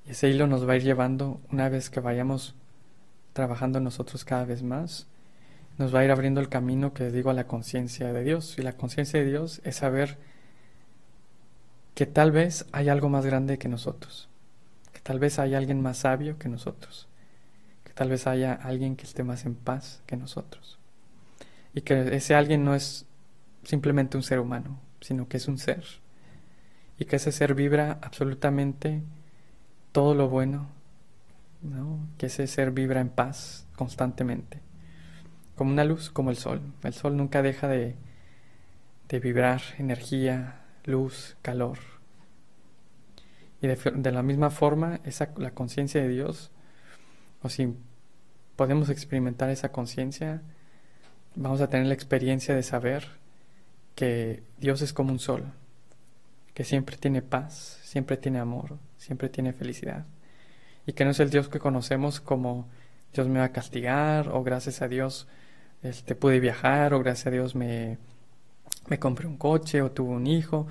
Y ese hilo nos va a ir llevando, una vez que vayamos trabajando en nosotros cada vez más, nos va a ir abriendo el camino, que digo, a la conciencia de Dios. Y la conciencia de Dios es saber que tal vez hay algo más grande que nosotros, que tal vez hay alguien más sabio que nosotros, que tal vez haya alguien que esté más en paz que nosotros. Y que ese alguien no es simplemente un ser humano, sino que es un ser. Y que ese ser vibra absolutamente todo lo bueno, ¿no? Que ese ser vibra en paz constantemente, como una luz, como el sol. El sol nunca deja de vibrar energía, luz, calor. Y de la misma forma, la conciencia de Dios, o si podemos experimentar esa conciencia, vamos a tener la experiencia de saber que Dios es como un sol, que siempre tiene paz, siempre tiene amor, siempre tiene felicidad. Y que no es el Dios que conocemos como Dios me va a castigar, o gracias a Dios pude viajar, o gracias a Dios me compré un coche, o tuve un hijo,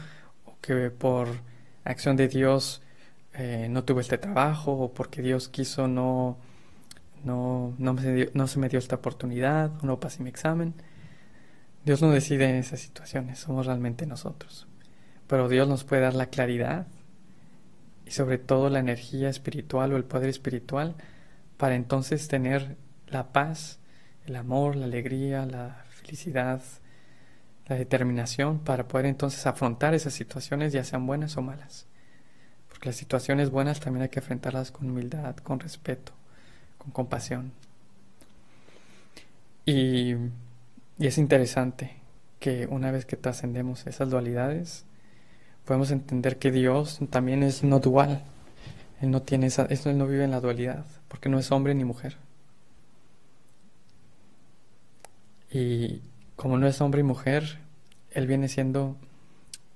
o que por acción de Dios no tuve este trabajo, o porque Dios quiso no se me dio esta oportunidad, o no pasé mi examen. Dios no decide en esas situaciones, somos realmente nosotros. Pero Dios nos puede dar la claridad y sobre todo la energía espiritual o el poder espiritual para entonces tener la paz, el amor, la alegría, la felicidad, la determinación para poder entonces afrontar esas situaciones, ya sean buenas o malas. Porque las situaciones buenas también hay que enfrentarlas con humildad, con respeto, con compasión. Y es interesante que una vez que trascendemos esas dualidades, podemos entender que Dios también es no dual. Él no tiene Él no vive en la dualidad, porque no es hombre ni mujer. Y como no es hombre y mujer, Él viene siendo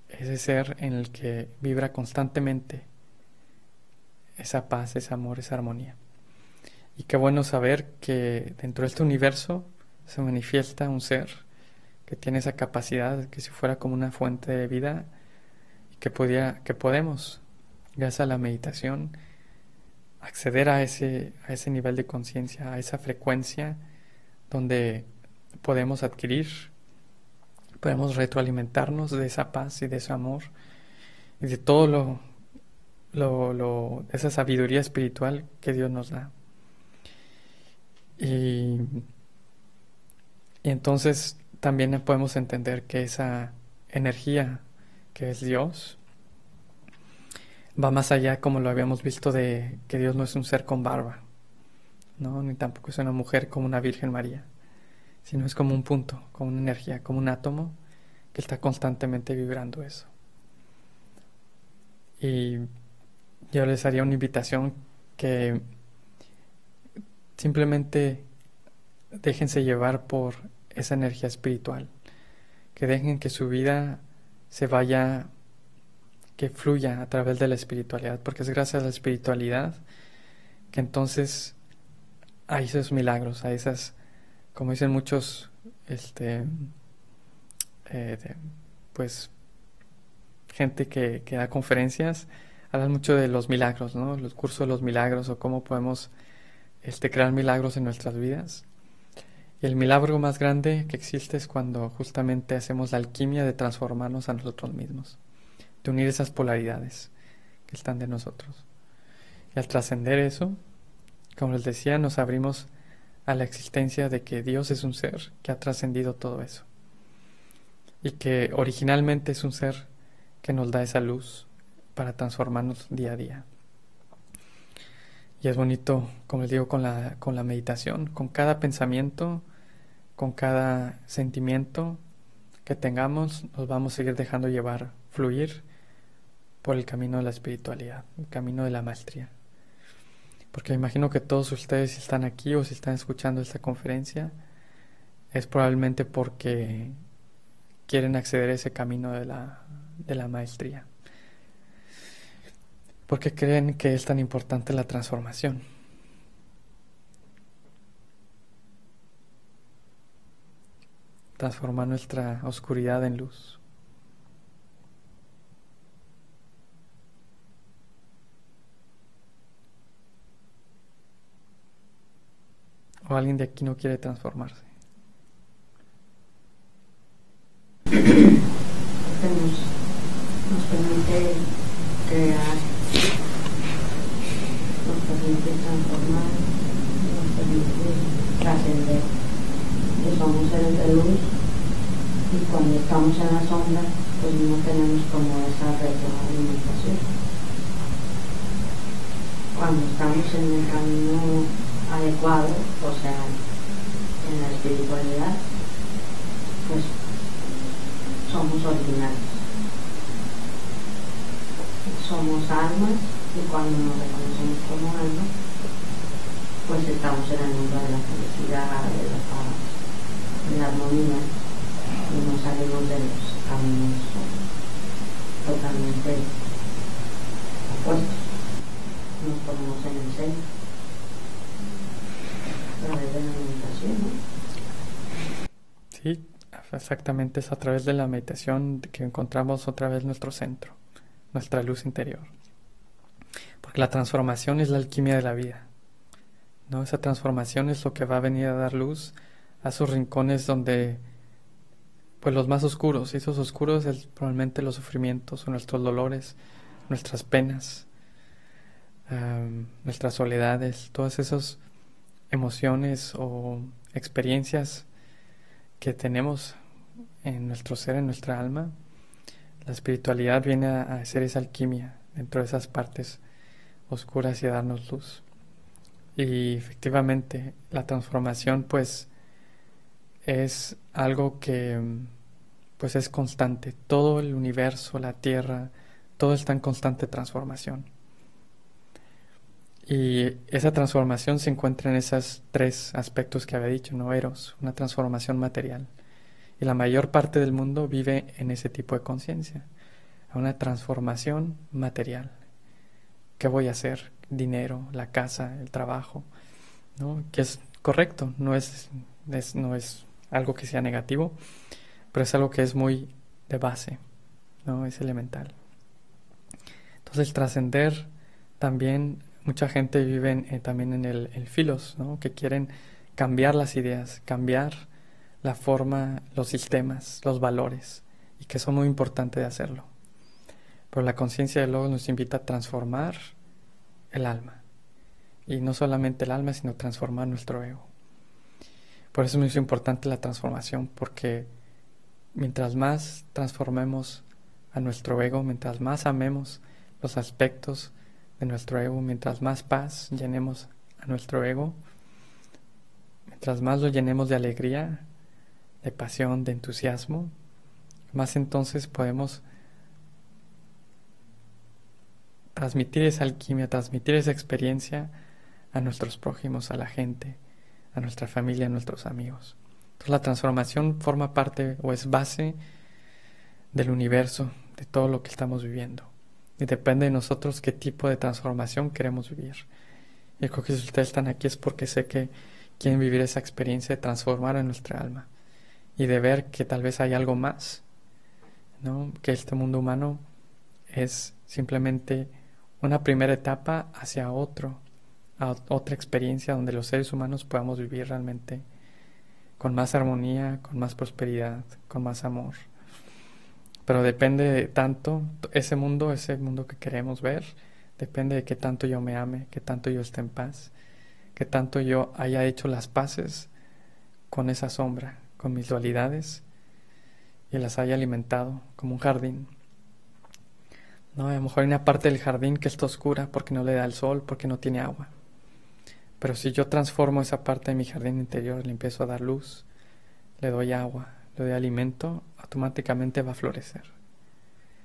ese ser en el que vibra constantemente esa paz, ese amor, esa armonía. Y qué bueno saber que dentro de este universo se manifiesta un ser que tiene esa capacidad, que si fuera como una fuente de vida, y que podemos, gracias a la meditación, acceder a ese nivel de conciencia, a esa frecuencia donde podemos retroalimentarnos de esa paz y de ese amor y de todo esa sabiduría espiritual que Dios nos da. Y entonces también podemos entender que esa energía que es Dios va más allá, como lo habíamos visto, de que Dios no es un ser con barba, ¿no? Ni tampoco es una mujer como una Virgen María, sino es como un punto, como una energía, como un átomo que está constantemente vibrando eso. Y yo les haría una invitación que simplemente déjense llevar por esa energía espiritual, que dejen que su vida que fluya a través de la espiritualidad, porque es gracias a la espiritualidad que entonces hay esos milagros, hay esas, como dicen muchos, pues gente que da conferencias, hablan mucho de los milagros, ¿no? Los cursos de los milagros, o cómo podemos crear milagros en nuestras vidas. Y el milagro más grande que existe es cuando justamente hacemos la alquimia de transformarnos a nosotros mismos, de unir esas polaridades que están de nosotros. Y al trascender eso, como les decía, nos abrimos a la existencia de que Dios es un ser que ha trascendido todo eso. Y que originalmente es un ser que nos da esa luz para transformarnos día a día. Y es bonito, como les digo, con la meditación, con cada pensamiento, con cada sentimiento, que tengamos, nos vamos a seguir dejando llevar, fluir por el camino de la espiritualidad, el camino de la maestría. Porque imagino que todos ustedes, si están aquí o si están escuchando esta conferencia, es probablemente porque quieren acceder a ese camino de la maestría. Porque creen que es tan importante la transformación. Transformar nuestra oscuridad en luz. ¿O alguien de aquí no quiere transformarse? Nos permite crear, nos permite transformar, nos permite trascender. Que somos seres de luz y cuando estamos en la sombra, pues no tenemos como esa retroalimentación. Cuando estamos en el camino adecuado, o sea, en la espiritualidad, pues somos originales. Somos almas y cuando nos reconocemos como almas, pues estamos en el mundo de la felicidad, de la paz, de la armonía y no salimos de los caminos totalmente opuestos. Nos ponemos en el centro a través de la meditación, ¿no? Sí, exactamente, es a través de la meditación que encontramos otra vez nuestro centro, nuestra luz interior. Porque la transformación es la alquimia de la vida, ¿no? Esa transformación es lo que va a venir a dar luz a esos rincones donde, pues los más oscuros, y esos oscuros es probablemente los sufrimientos o nuestros dolores, nuestras penas, nuestras soledades, todas esas emociones o experiencias que tenemos en nuestro ser, en nuestra alma. La espiritualidad viene a hacer esa alquimia dentro de esas partes oscuras y a darnos luz. Y efectivamente la transformación pues es algo que pues es constante. Todo el universo, la tierra, todo está en constante transformación. Y esa transformación se encuentra en esos tres aspectos que había dicho, ¿no? Eros, una transformación material. Y la mayor parte del mundo vive en ese tipo de conciencia, una transformación material. ¿Qué voy a hacer? Dinero, la casa, el trabajo, ¿no? Que es correcto, no es algo que sea negativo, pero es algo que es muy de base, ¿no? Es elemental. Entonces, trascender también, mucha gente vive también en el filos, ¿no? Que quieren cambiar las ideas, cambiar la forma, los sistemas, los valores, y que son muy importantes de hacerlo. Pero la conciencia del Logos nos invita a transformar el alma. Y no solamente el alma, sino transformar nuestro ego. Por eso es muy importante la transformación, porque mientras más transformemos a nuestro ego, mientras más amemos los aspectos de nuestro ego, mientras más paz llenemos a nuestro ego, mientras más lo llenemos de alegría, de pasión, de entusiasmo, más entonces podemos transmitir esa alquimia, transmitir esa experiencia a nuestros prójimos, a la gente, a nuestra familia, a nuestros amigos. Entonces la transformación forma parte o es base del universo, de todo lo que estamos viviendo. Y depende de nosotros qué tipo de transformación queremos vivir. Y creo que si ustedes están aquí es porque sé que quieren vivir esa experiencia de transformar a nuestra alma y de ver que tal vez hay algo más, ¿no? Que este mundo humano es simplemente una primera etapa hacia otra experiencia donde los seres humanos podamos vivir realmente con más armonía, con más prosperidad, con más amor. Pero depende de tanto, ese mundo que queremos ver, depende de qué tanto yo me ame, qué tanto yo esté en paz, qué tanto yo haya hecho las paces con esa sombra, con mis dualidades, y las haya alimentado como un jardín. No, a lo mejor hay una parte del jardín que está oscura porque no le da el sol, porque no tiene agua. Pero si yo transformo esa parte de mi jardín interior, le empiezo a dar luz, le doy agua, le doy alimento, automáticamente va a florecer.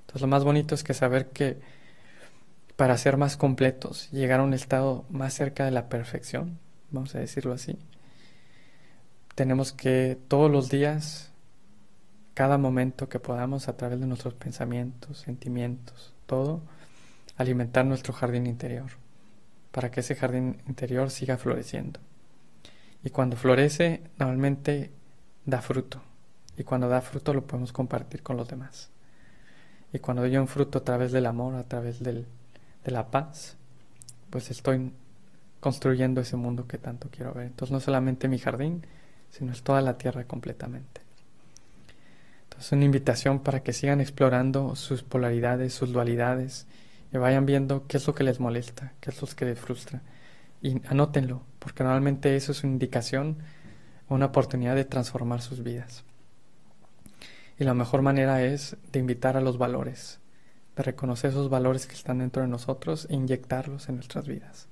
Entonces lo más bonito es que saber que para ser más completos, llegar a un estado más cerca de la perfección, vamos a decirlo así, tenemos que todos los días, cada momento que podamos, a través de nuestros pensamientos, sentimientos, todo, alimentar nuestro jardín interior, para que ese jardín interior siga floreciendo. Y cuando florece, normalmente da fruto. Y cuando da fruto lo podemos compartir con los demás. Y cuando doy un fruto a través del amor, a través de la paz, pues estoy construyendo ese mundo que tanto quiero ver. Entonces no solamente mi jardín, sino es toda la tierra completamente. Entonces una invitación para que sigan explorando sus polaridades, sus dualidades, y vayan viendo qué es lo que les molesta, qué es lo que les frustra. Y anótenlo, porque normalmente eso es una indicación, una oportunidad de transformar sus vidas. Y la mejor manera es de invitar a los valores, de reconocer esos valores que están dentro de nosotros e inyectarlos en nuestras vidas.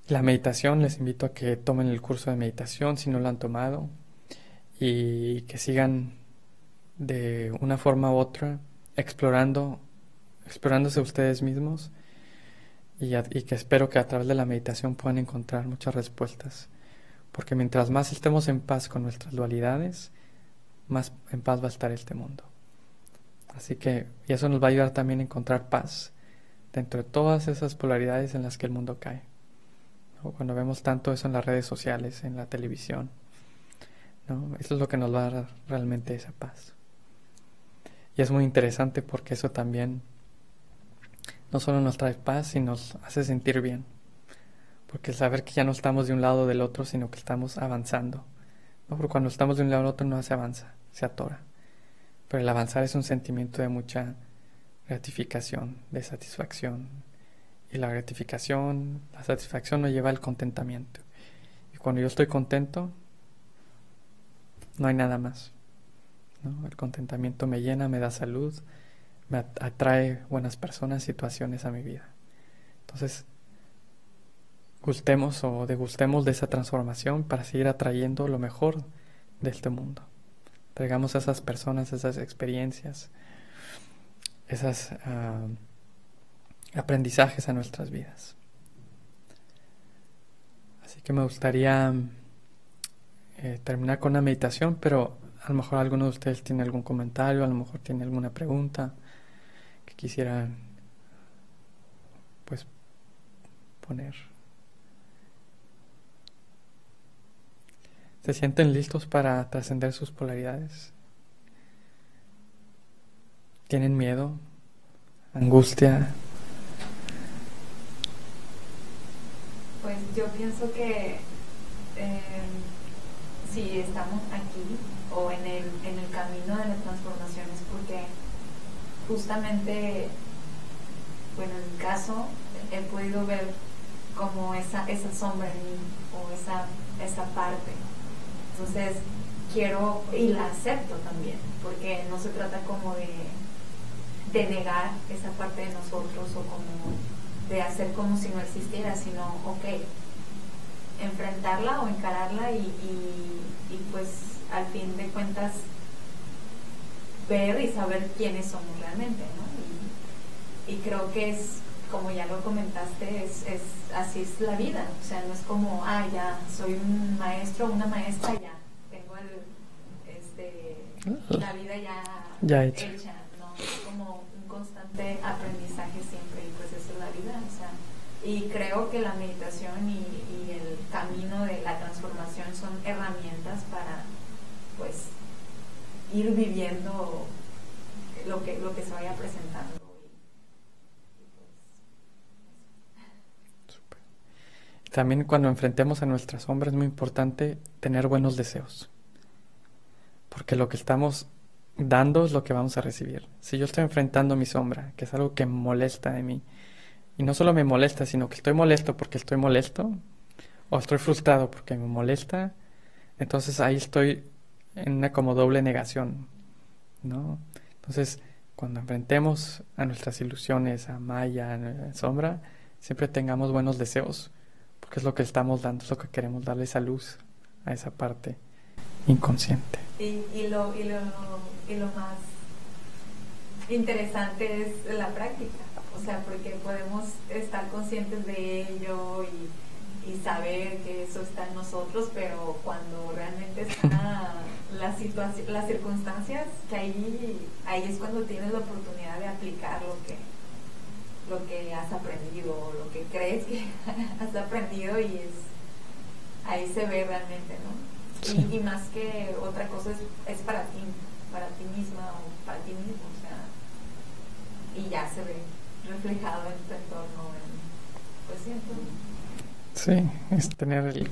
La meditación, les invito a que tomen el curso de meditación si no lo han tomado y que sigan de una forma u otra explorándose ustedes mismos y que espero que a través de la meditación puedan encontrar muchas respuestas, porque mientras más estemos en paz con nuestras dualidades, más en paz va a estar este mundo. Así que, y eso nos va a ayudar también a encontrar paz dentro de todas esas polaridades en las que el mundo cae. ¿No? Cuando vemos tanto eso en las redes sociales, en la televisión, ¿no? Eso es lo que nos va a dar realmente esa paz. Y es muy interesante porque eso también no solo nos trae paz, sino nos hace sentir bien. Porque saber que ya no estamos de un lado o del otro, sino que estamos avanzando. ¿No? Porque cuando estamos de un lado al otro no se avanza, se atora. Pero el avanzar es un sentimiento de mucha gratificación, de satisfacción. Y la satisfacción nos lleva al contentamiento. Y cuando yo estoy contento, no hay nada más, ¿no? El contentamiento me llena, me da salud, me atrae buenas personas, situaciones a mi vida. Entonces, gustemos o degustemos de esa transformación para seguir atrayendo lo mejor de este mundo. Traigamos a esas personas, esas experiencias, esos aprendizajes a nuestras vidas. Así que me gustaría terminar con una meditación, pero a lo mejor alguno de ustedes tiene algún comentario, a lo mejor tiene alguna pregunta que quisieran pues poner. ¿Se sienten listos para trascender sus polaridades? ¿Tienen miedo? ¿Angustia? Pues yo pienso que si estamos aquí o en el camino de la transformación es porque justamente, bueno, en mi caso he podido ver como esa sombra en mí o esa parte. Entonces quiero, y la acepto también, porque no se trata como de negar esa parte de nosotros o como de hacer como si no existiera, sino, ok, enfrentarla o encararla y pues al fin de cuentas ver y saber quiénes somos realmente, ¿no? Y creo que es, como ya lo comentaste, así es la vida. O sea, no es como, ya soy un maestro o una maestra, ya tengo la vida ya hecha, ¿no? Es como un constante aprendizaje siempre, y pues esa es la vida. O sea, y creo que la meditación y el camino de la transformación son herramientas para pues ir viviendo lo que se vaya presentando. También cuando enfrentemos a nuestra sombra es muy importante tener buenos deseos, porque lo que estamos dando es lo que vamos a recibir. Si yo estoy enfrentando mi sombra, que es algo que me molesta de mí, y no solo me molesta, sino que estoy molesto porque estoy molesto, o estoy frustrado porque me molesta, entonces ahí estoy en una como doble negación, ¿no? Entonces, cuando enfrentemos a nuestras ilusiones, a Maya, a sombra, siempre tengamos buenos deseos, porque es lo que estamos dando, es lo que queremos darle esa luz a esa parte inconsciente. Y lo más interesante es la práctica, o sea, porque podemos estar conscientes de ello y saber que eso está en nosotros, pero cuando realmente está las circunstancias, que ahí es cuando tienes la oportunidad de aplicar lo que has aprendido, lo que crees que has aprendido, y ahí se ve realmente, ¿no? Sí. Y más que otra cosa es para ti misma o para ti mismo, o sea, y ya se ve reflejado en tu entorno, pues sí, Sí, es tener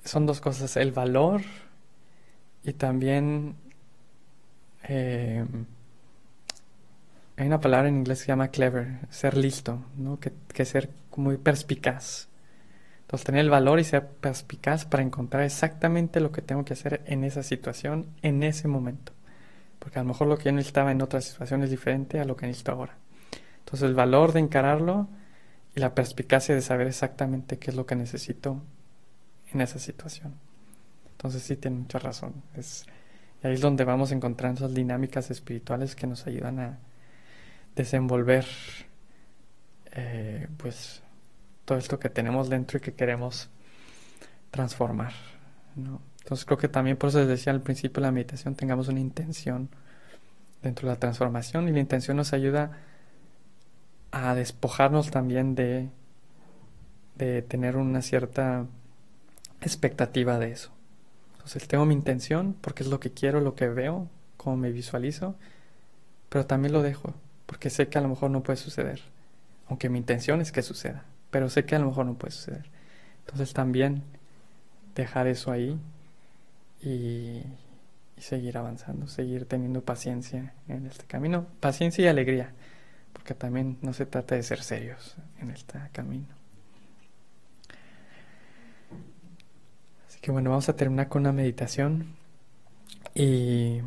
son dos cosas, el valor y también hay una palabra en inglés que se llama clever, ser listo, ¿no? Que ser muy perspicaz. Entonces, tener el valor y ser perspicaz para encontrar exactamente lo que tengo que hacer en esa situación, en ese momento. Porque a lo mejor lo que yo necesitaba en otra situación es diferente a lo que necesito ahora. Entonces, el valor de encararlo y la perspicacia de saber exactamente qué es lo que necesito en esa situación. Entonces, sí, tiene mucha razón. Y ahí es donde vamos encontrando esas dinámicas espirituales que nos ayudan a desenvolver pues todo esto que tenemos dentro y que queremos transformar, ¿no? Entonces creo que también por eso les decía al principio de la meditación, tengamos una intención dentro de la transformación, y la intención nos ayuda a despojarnos también de tener una cierta expectativa de eso. Entonces tengo mi intención porque es lo que quiero, lo que veo, cómo me visualizo, pero también lo dejo porque sé que a lo mejor no puede suceder, aunque mi intención es que suceda, pero sé que a lo mejor no puede suceder. Entonces también dejar eso ahí y seguir avanzando, seguir teniendo paciencia en este camino, paciencia y alegría, porque también no se trata de ser serios en este camino. Así que bueno, vamos a terminar con una meditación y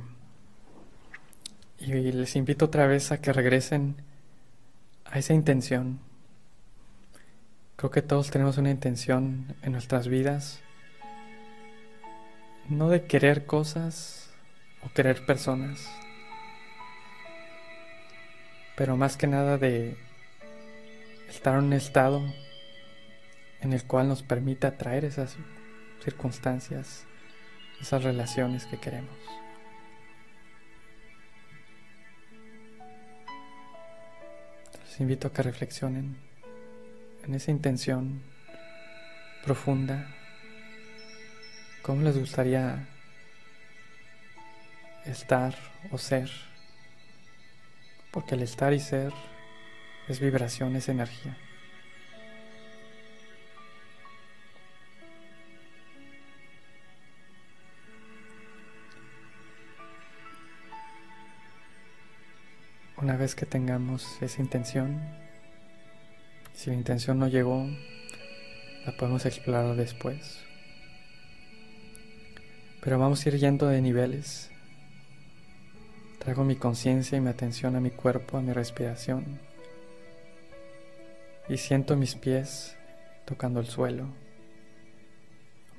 les invito otra vez a que regresen a esa intención. Creo que todos tenemos una intención en nuestras vidas, no de querer cosas o querer personas, pero más que nada de estar en un estado en el cual nos permita atraer esas circunstancias, esas relaciones que queremos. Les invito a que reflexionen en esa intención profunda. ¿Cómo les gustaría estar o ser? Porque el estar y ser es vibración, es energía. Una vez que tengamos esa intención, si la intención no llegó, la podemos explorar después. Pero vamos a ir yendo de niveles. Traigo mi conciencia y mi atención a mi cuerpo, a mi respiración. Y siento mis pies tocando el suelo,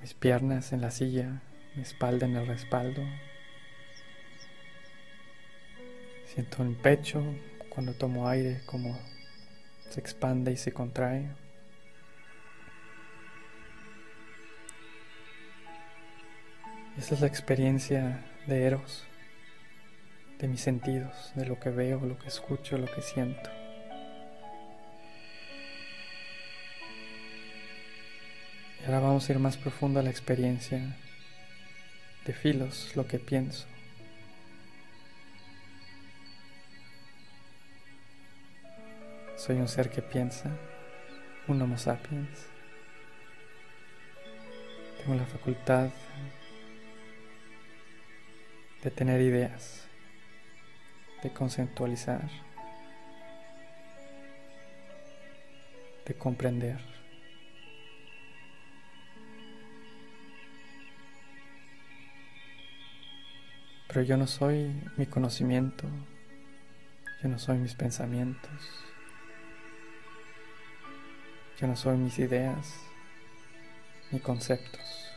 mis piernas en la silla, mi espalda en el respaldo. Siento el pecho cuando tomo aire, como se expande y se contrae. Esa es la experiencia de Eros, de mis sentidos, de lo que veo, lo que escucho, lo que siento. Y ahora vamos a ir más profundo a la experiencia de Filos, lo que pienso. Soy un ser que piensa, un Homo sapiens. Tengo la facultad de tener ideas, de conceptualizar, de comprender. Pero yo no soy mi conocimiento, yo no soy mis pensamientos, yo no soy mis ideas ni conceptos.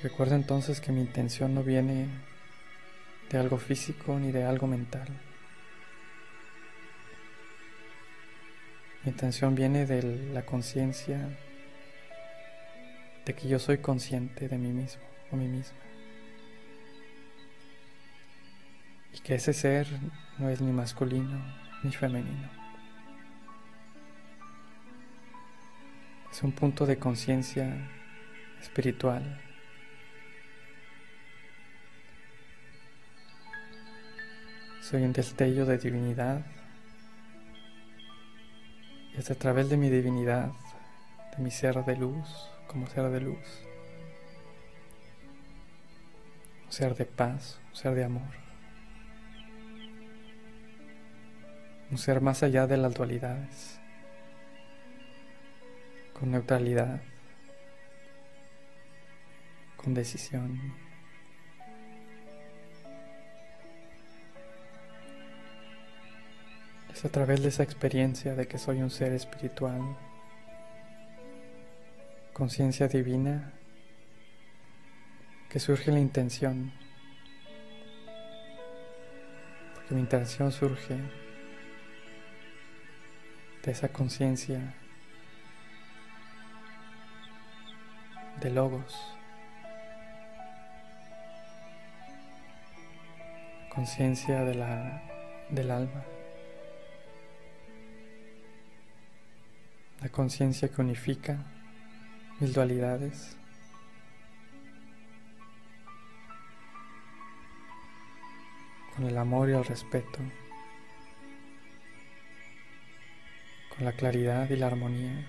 Recuerdo entonces que mi intención no viene de algo físico ni de algo mental. Mi intención viene de la conciencia de que yo soy consciente de mí mismo o mí misma. Y que ese ser no es ni masculino ni femenino. Es un punto de conciencia espiritual. Soy un destello de divinidad. Y es a través de mi divinidad, de mi ser de luz, como ser de luz, un ser de paz, un ser de amor, un ser más allá de las dualidades, con neutralidad, con decisión. Es a través de esa experiencia de que soy un ser espiritual, conciencia divina, que surge la intención, porque mi intención surge de esa conciencia de logos, conciencia del alma, la conciencia que unifica mis dualidades, con el amor y el respeto, con la claridad y la armonía,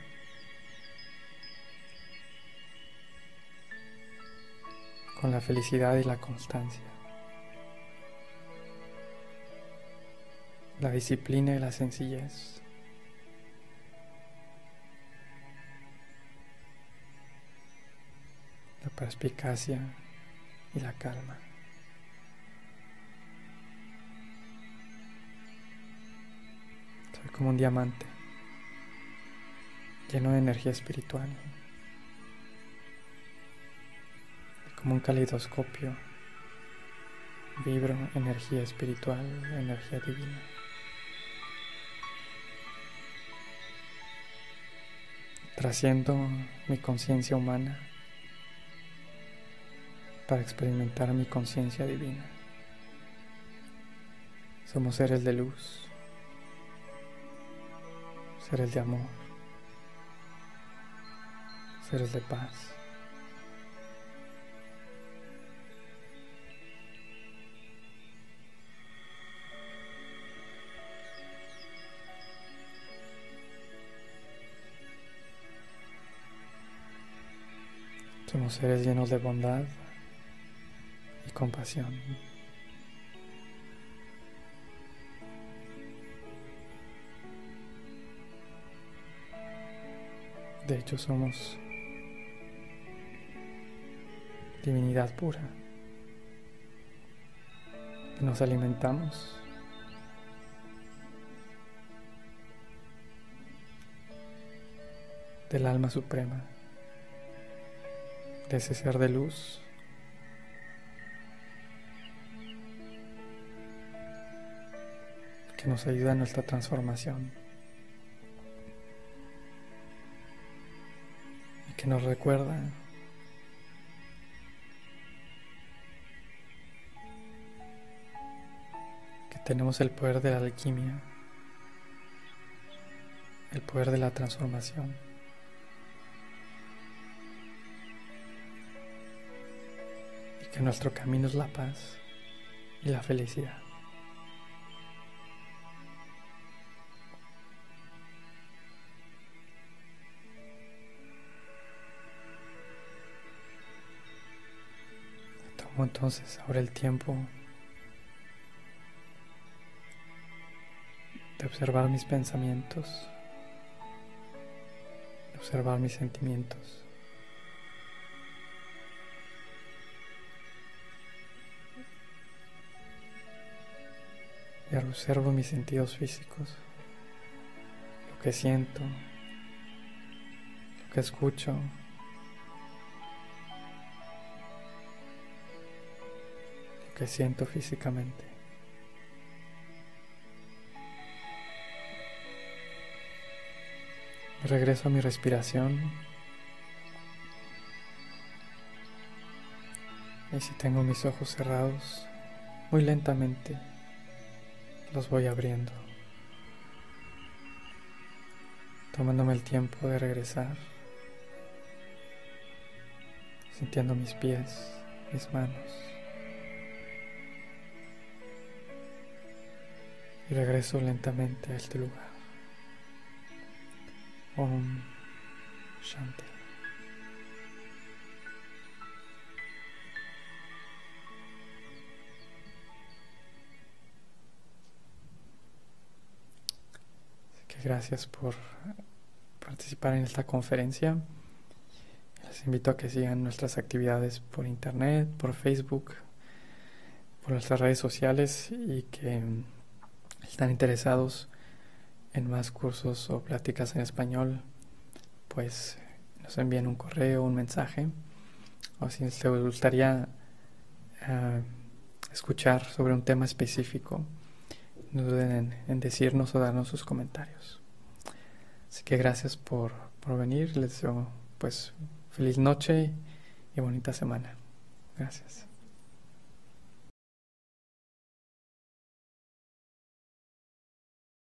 con la felicidad y la constancia, la disciplina y la sencillez. La perspicacia y la calma. Soy como un diamante lleno de energía espiritual, como un caleidoscopio. Vibro energía espiritual, energía divina. Trasciendo mi conciencia humana para experimentar mi conciencia divina. Somos seres de luz, seres de amor, seres de paz. Somos seres llenos de bondad y compasión. De hecho, somos divinidad pura. Nos alimentamos del alma suprema, de ese ser de luz que nos ayuda en nuestra transformación y que nos recuerda que tenemos el poder de la alquimia, el poder de la transformación. Que nuestro camino es la paz y la felicidad. Tomo entonces ahora el tiempo de observar mis pensamientos, de observar mis sentimientos. Y observo mis sentidos físicos, lo que siento, lo que escucho, lo que siento físicamente. Y regreso a mi respiración. Y si tengo mis ojos cerrados, muy lentamente los voy abriendo, tomándome el tiempo de regresar, sintiendo mis pies, mis manos. Y regreso lentamente a este lugar. Om Shanti. Así que gracias por participar en esta conferencia. Les invito a que sigan nuestras actividades por internet, por Facebook, por nuestras redes sociales, y que están interesados en más cursos o pláticas en español, pues nos envíen un correo, un mensaje, o si les gustaría escuchar sobre un tema específico, no duden en decirnos o darnos sus comentarios. Así que gracias por venir. Les deseo pues feliz noche y bonita semana. Gracias.